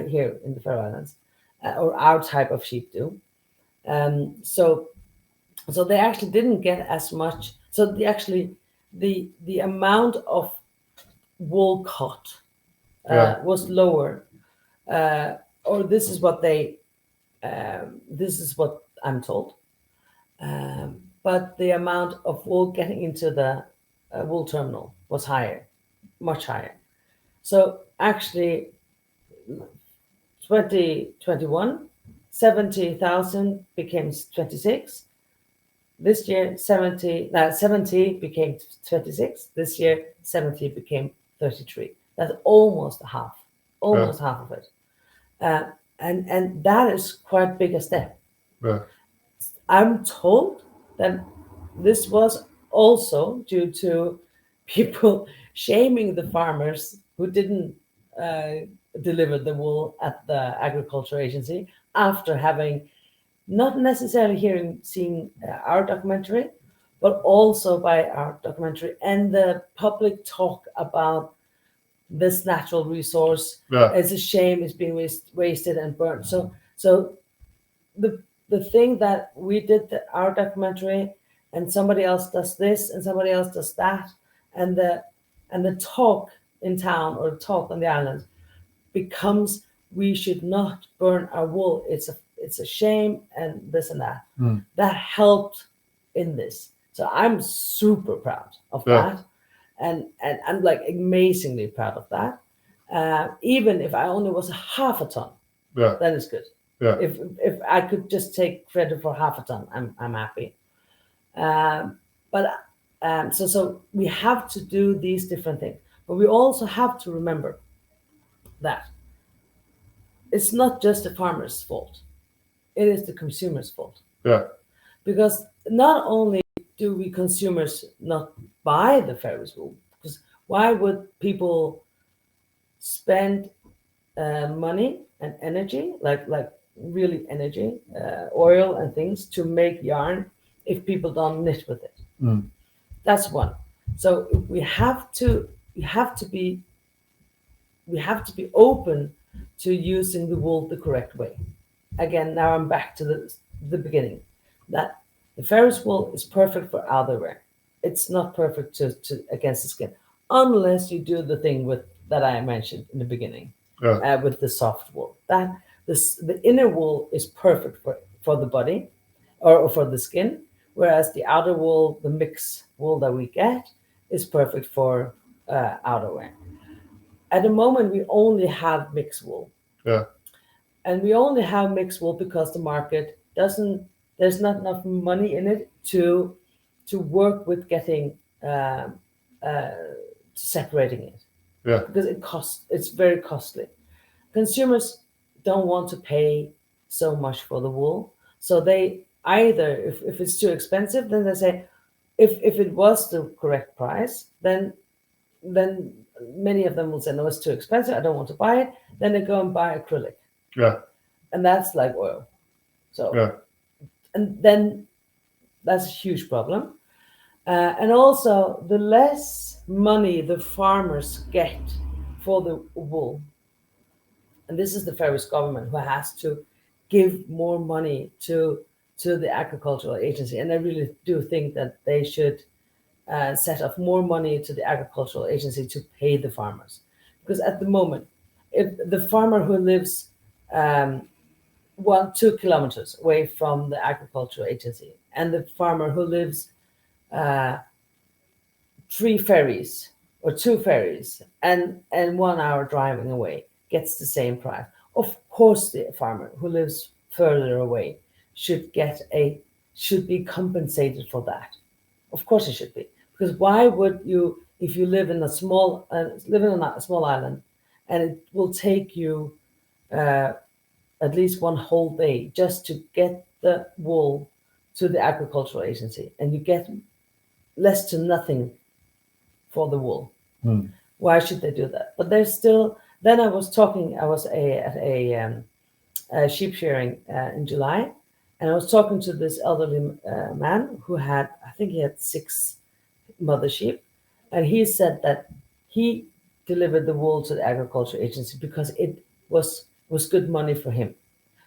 here in the Faroe Islands, or our type of sheep do. So they actually didn't get as much. So the amount of wool caught was lower, or this is what I'm told. But the amount of wool getting into the wool terminal was higher, much higher. So actually, 2021, 70,000 became 26. This year, 70 became 26. This year, 70 became 33. That's almost half of it. And that is quite big a step. Yeah. I'm told that this was also due to people shaming the farmers who didn't uh, deliver the wool at the agriculture agency after having not necessarily seeing our documentary, but also by our documentary and the public talk about this natural resource. Yeah. It's a shame it's being wasted and burnt. So the thing that we did our documentary, and somebody else does this and somebody else does that, and the talk in town or talk on the island becomes, we should not burn our wool. It's a shame and this and that. That helped in this. So I'm super proud of that, and I'm like amazingly proud of that. Even if I only was half a ton, then it's good. Yeah. If I could just take credit for half a ton, I'm happy. So we have to do these different things, but we also have to remember that it's not just the farmer's fault; it is the consumer's fault. Yeah. Because not only do we consumers not buy the Faroese wool, because why would people spend money and energy, like really energy, oil and things to make yarn if people don't knit with it? That's one. So we have to be open to using the wool the correct way. Again, now I'm back to the beginning, that the Faroese wool is perfect for outerwear. It's not perfect to against the skin, unless you do the thing with that I mentioned in the beginning, with the soft wool. That the inner wool is perfect for the body or for the skin, whereas the outer wool, the mix wool that we get, is perfect for outerwear. At the moment, we only have mixed wool. Yeah. And we only have mixed wool because the market doesn't, there's not enough money in it to work with getting separating it. Yeah. Because it's very costly. Consumers don't want to pay so much for the wool. So they either, if it's too expensive, then they say, if it was the correct price, then many of them will say, no, it's too expensive, I don't want to buy it. Then they go and buy acrylic. Yeah. And that's like oil. So, Yeah. and then that's a huge problem. And also, the less money the farmers get for the wool, and this is the Faroese government who has to give more money to the agricultural agency. And I really do think that they should set up more money to the agricultural agency to pay the farmers. Because at the moment, if the farmer who lives 2 kilometers away from the agricultural agency, and the farmer who lives 3 ferries or 2 ferries and 1 hour driving away gets the same price. Of course, the farmer who lives further away should be compensated for that. Of course, it should be, because why would you, if you live in a small island, and it will take you at least 1 whole day just to get the wool to the agricultural agency, and you get less to nothing for the wool. Why should they do that? But there's still. Then I was at a sheep shearing in July, and I was talking to this elderly man who had, I think he had 6 mother sheep, and he said that he delivered the wool to the agriculture agency because it was good money for him.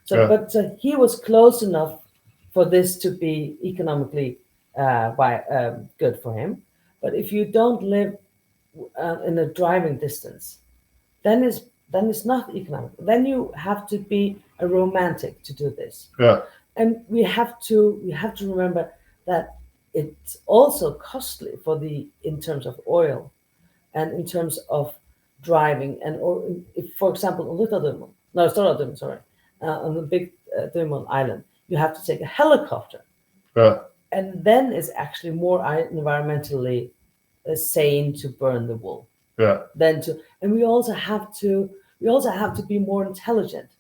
So, but he was close enough for this to be economically good for him. But if you don't live in a driving distance, then it's not economic. Then you have to be a romantic to do this. Yeah. And we have to remember that it's also costly in terms of oil, and in terms of driving, or if, for example, on the big Dymon Island, you have to take a helicopter. Yeah. And then it's actually more environmentally sane to burn the wool. Yeah. And we also have to be more intelligent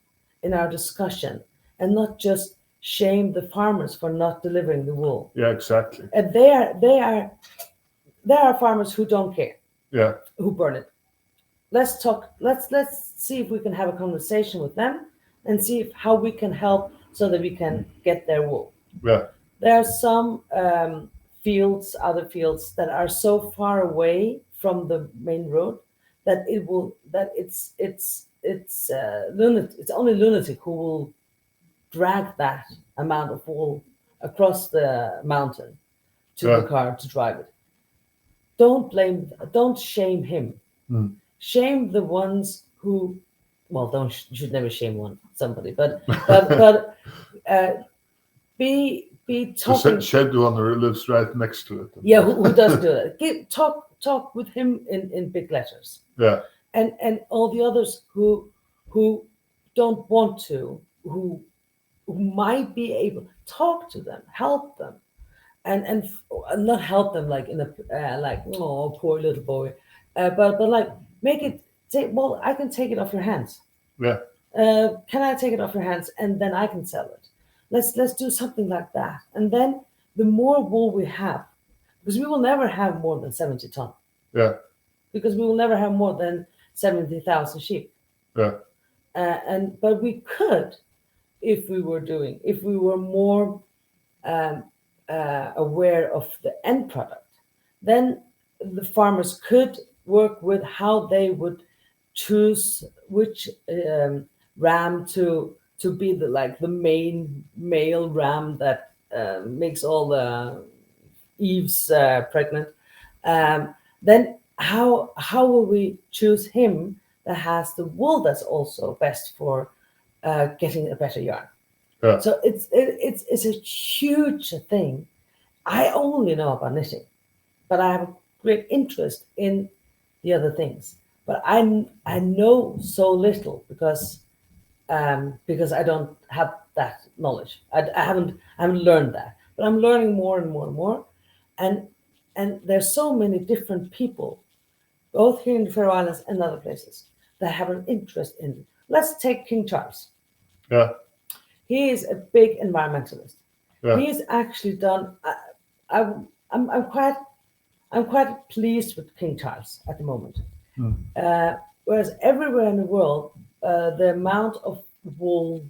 in our discussion, and not just shame the farmers for not delivering the wool. Yeah, exactly. And there are farmers who don't care, Yeah, who burn it. Let's talk. Let's see if we can have a conversation with them and see how we can help so that we can get their wool. yeah, There are some other fields that are so far away from the main road that it's lunatic. It's only lunatic who will drag that amount of wool across the mountain to the yeah. car to drive it. Don't shame him. Mm. Shame the ones who, well, don't you should never shame somebody, but be The talking. shed one who lives right next to it. Yeah, who does do that? Talk with him in big letters, Yeah, and all the others who don't want to, who might be able, talk to them, help them, and not help them like in a like, oh, poor little boy, but like make it say, well, I can take it off your hands. yeah, Can I take it off your hands and then I can sell it? Let's do something like that, and then the more wool we have, because we will never have more than 70 ton, yeah, because we will never have more than 70,000 sheep, yeah, but we could, if we were more um, aware of the end product, then the farmers could work with how they would choose which ram to be the main male ram that makes all the eaves pregnant. Then how will we choose him that has the wool that's also best for getting a better yarn? yeah, So it's a huge thing. I only know about knitting, but I have a great interest in the other things. But I know so little because I don't have that knowledge. I haven't learned that, but I'm learning more and more and more, and there's so many different people, both here in the Faroe Islands and other places, that have an interest in it. Let's take King Charles. yeah, He is a big environmentalist. yeah, He's actually done. I'm quite pleased with King Charles at the moment. Mm. Whereas everywhere in the world, the amount of wool,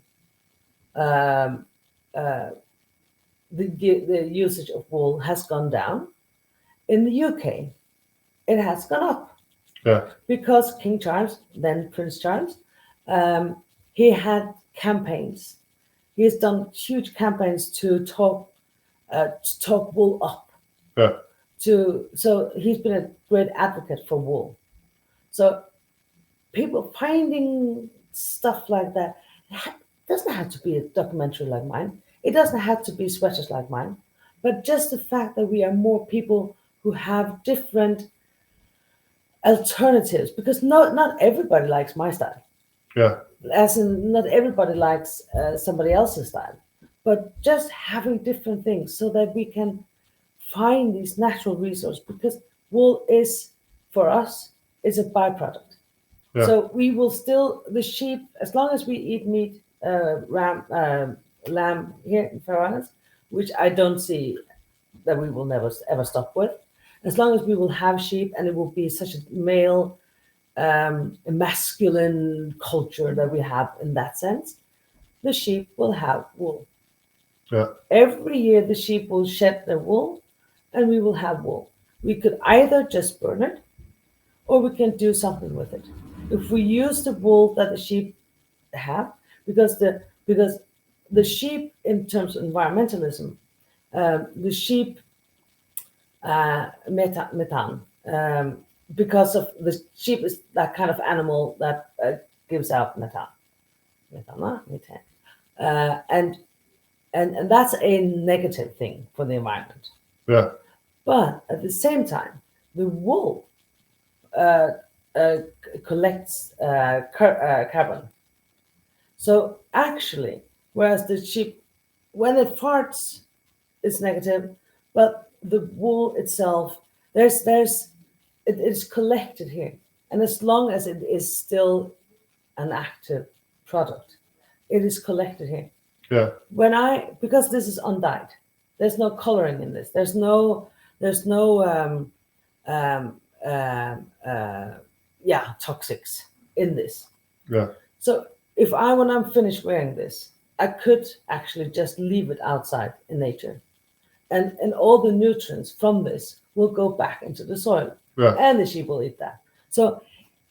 um, uh, the usage of wool has gone down. In the UK, it has gone up yeah, because King Charles, then Prince Charles, he had campaigns. He has done huge campaigns to talk wool up. yeah, So he's been a great advocate for wool. So people finding stuff like that, doesn't have to be a documentary like mine. It doesn't have to be sweaters like mine, but just the fact that we are more people who have different alternatives, because not everybody likes my style, yeah, as in not everybody likes somebody else's style, but just having different things so that we can find these natural resources, because wool is, for us, is a byproduct. yeah, So we will still, the sheep, as long as we eat meat, lamb here in Faroe Islands, which I don't see that we will never ever stop with, as long as we will have sheep, and it will be such a male, masculine culture that we have in that sense, the sheep will have wool. yeah, Every year the sheep will shed their wool, and we will have wool. We could either just burn it, or we can do something with it. If we use the wool that the sheep have, because the sheep, in terms of environmentalism, the sheep methane, because of the sheep is that kind of animal that gives out methane, and that's a negative thing for the environment. yeah, But at the same time, the wool uh, collects carbon. So actually, whereas the sheep, when it farts, it's negative, but the wool itself, it is collected here, and as long as it is still an active product, it is collected here. Yeah. Because this is undyed, there's no coloring in this. There's no um, um, uh, yeah, toxics in this. Yeah. So when I'm finished wearing this, I could actually just leave it outside in nature, and all the nutrients from this will go back into the soil, Yeah. and the sheep will eat that. So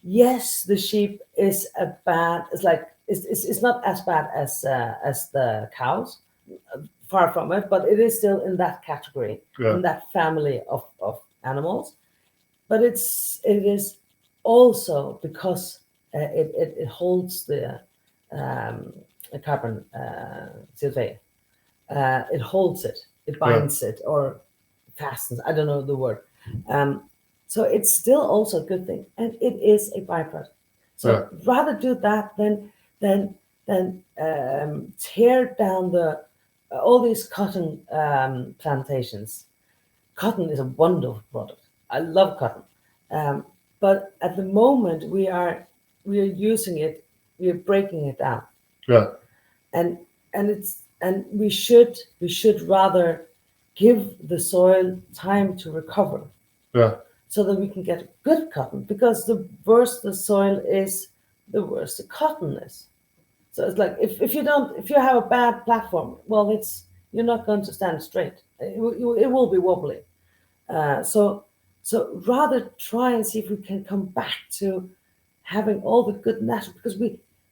yes, the sheep is a bad. It's like it's not as bad as the cows, far from it, but it is still in that category, Yeah. in that family of animals. But it is also because it holds um, the carbon sulfate. It holds it, it Yeah. binds it, or fastens. I don't know the word. Um, so it's still also a good thing, and it is a byproduct. So Yeah. rather do that than tear down the all these cotton plantations. Cotton is a wonderful product. I love cotton, um, but at the moment we are using it, we are breaking it down, Yeah. and and we should rather give the soil time to recover Yeah. so that we can get good cotton, because the worse the soil is, the worse the cotton is. So it's like if you have a bad platform, well, you're not going to stand straight. It will be wobbly. So rather try and see if we can come back to having all the good natural,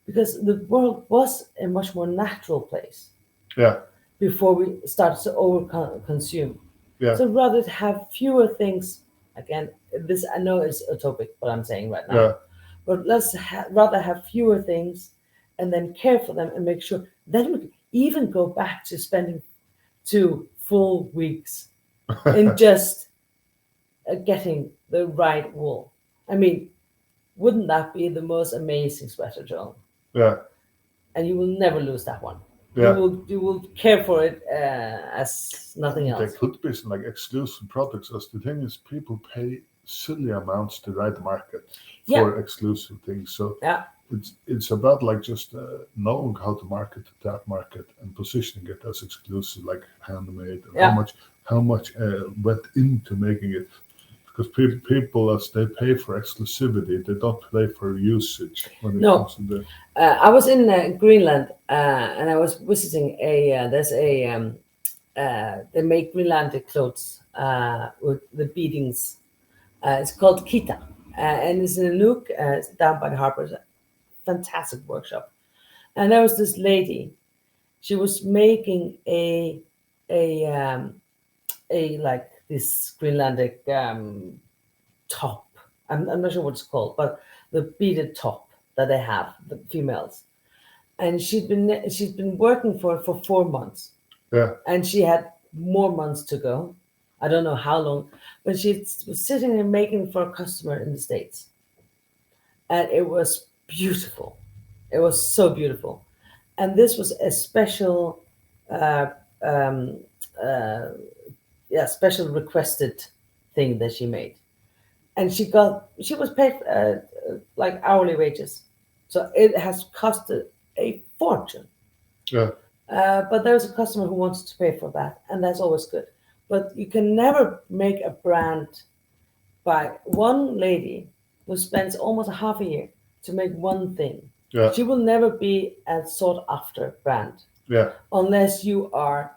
because the world was a much more natural place Yeah. before we started to over consume. Yeah. So rather have fewer things. Again, this I know is utopic, what I'm saying right now. Yeah. But let's rather have fewer things, and then care for them and make sure. Then we can even go back to spending 2 full weeks in just getting the right wool. I mean, wouldn't that be the most amazing sweater, Joel? Yeah. And you will never lose that one. Yeah. You will care for it as nothing There else. could be some like exclusive products. As the thing is, people pay silly amounts to right market for exclusive things. So Yeah, it's about like just knowing how to market that market and positioning it as exclusive, like handmade, and Yeah. how much went into making it. Because people, as they pay for exclusivity, they don't pay for usage when it No. comes to the. I was in Greenland, and I was visiting there's a they make Greenlandic clothes with the beadings. It's called Kita, and it's in Nuuk, it's down by the harbor. It's a fantastic workshop. And there was this lady. She was making a like this Greenlandic top. I'm not sure what it's called, but the beaded top that they have, the females. And she'd been working for 4 months, Yeah. and she had more months to go. I don't know how long, but she was sitting and making for a customer in the States, and it was beautiful. It was so beautiful, and this was a special, uh, um, uh, yeah, special requested thing that she made, and she was paid like hourly wages, so it has costed a fortune. Yeah. But there's a customer who wants to pay for that, and that's always good. But you can never make a brand by one lady who spends almost a half a year to make one thing. Yeah. She will never be a sought after brand Yeah. unless you are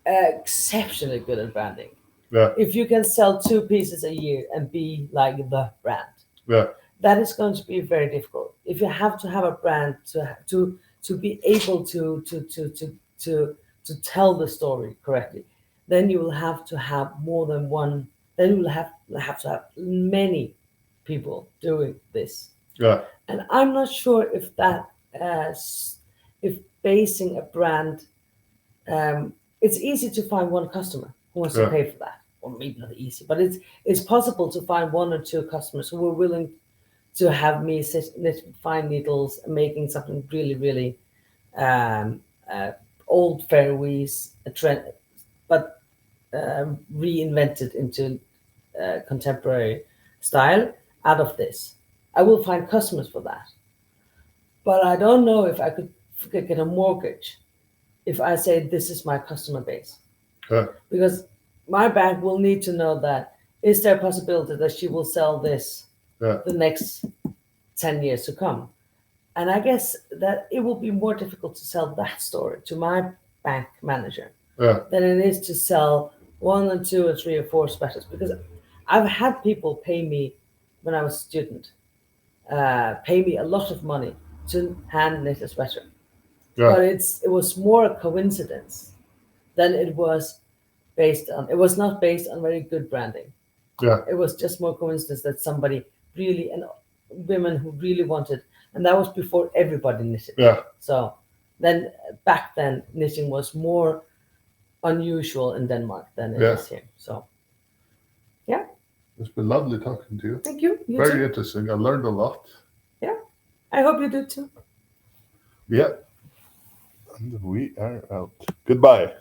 exceptionally good at branding. Yeah. If you can sell 2 pieces a year and be like the brand, Yeah. that is going to be very difficult. If you have to have a brand to be able to tell the story correctly, then you will have to have more than one. Then you will have to have many people doing this. Yeah. And I'm not sure if that if basing a brand, it's easy to find one customer who wants to Yeah. pay for that, or maybe not easy, but it's possible to find one or two customers who are willing to have me knit fine needles, making something really, really um, uh, old Faroese, a trend, but reinvented into contemporary style out of this. I will find customers for that, but I don't know if I could get a mortgage if I say this is my customer base, Yeah. because my bank will need to know that is there a possibility that she will sell this Yeah. the next 10 years to come. And I guess that it will be more difficult to sell that story to my bank manager Yeah. than it is to sell 1 and 2 and 3 or 4 sweaters, because I've had people pay me when I was a student, pay me a lot of money to hand knit a sweater. Yeah. But it was more a coincidence than it was based on. It was not based on very good branding. Yeah. It was just more coincidence that somebody really, and women who really wanted, and that was before everybody knitted. Yeah. So then back then knitting was more unusual in Denmark than it is here. So yeah. It's been lovely talking to you. Thank you. You Very too. interesting. I learned a lot. Yeah. I hope you do too. Yeah. And we are out. Goodbye.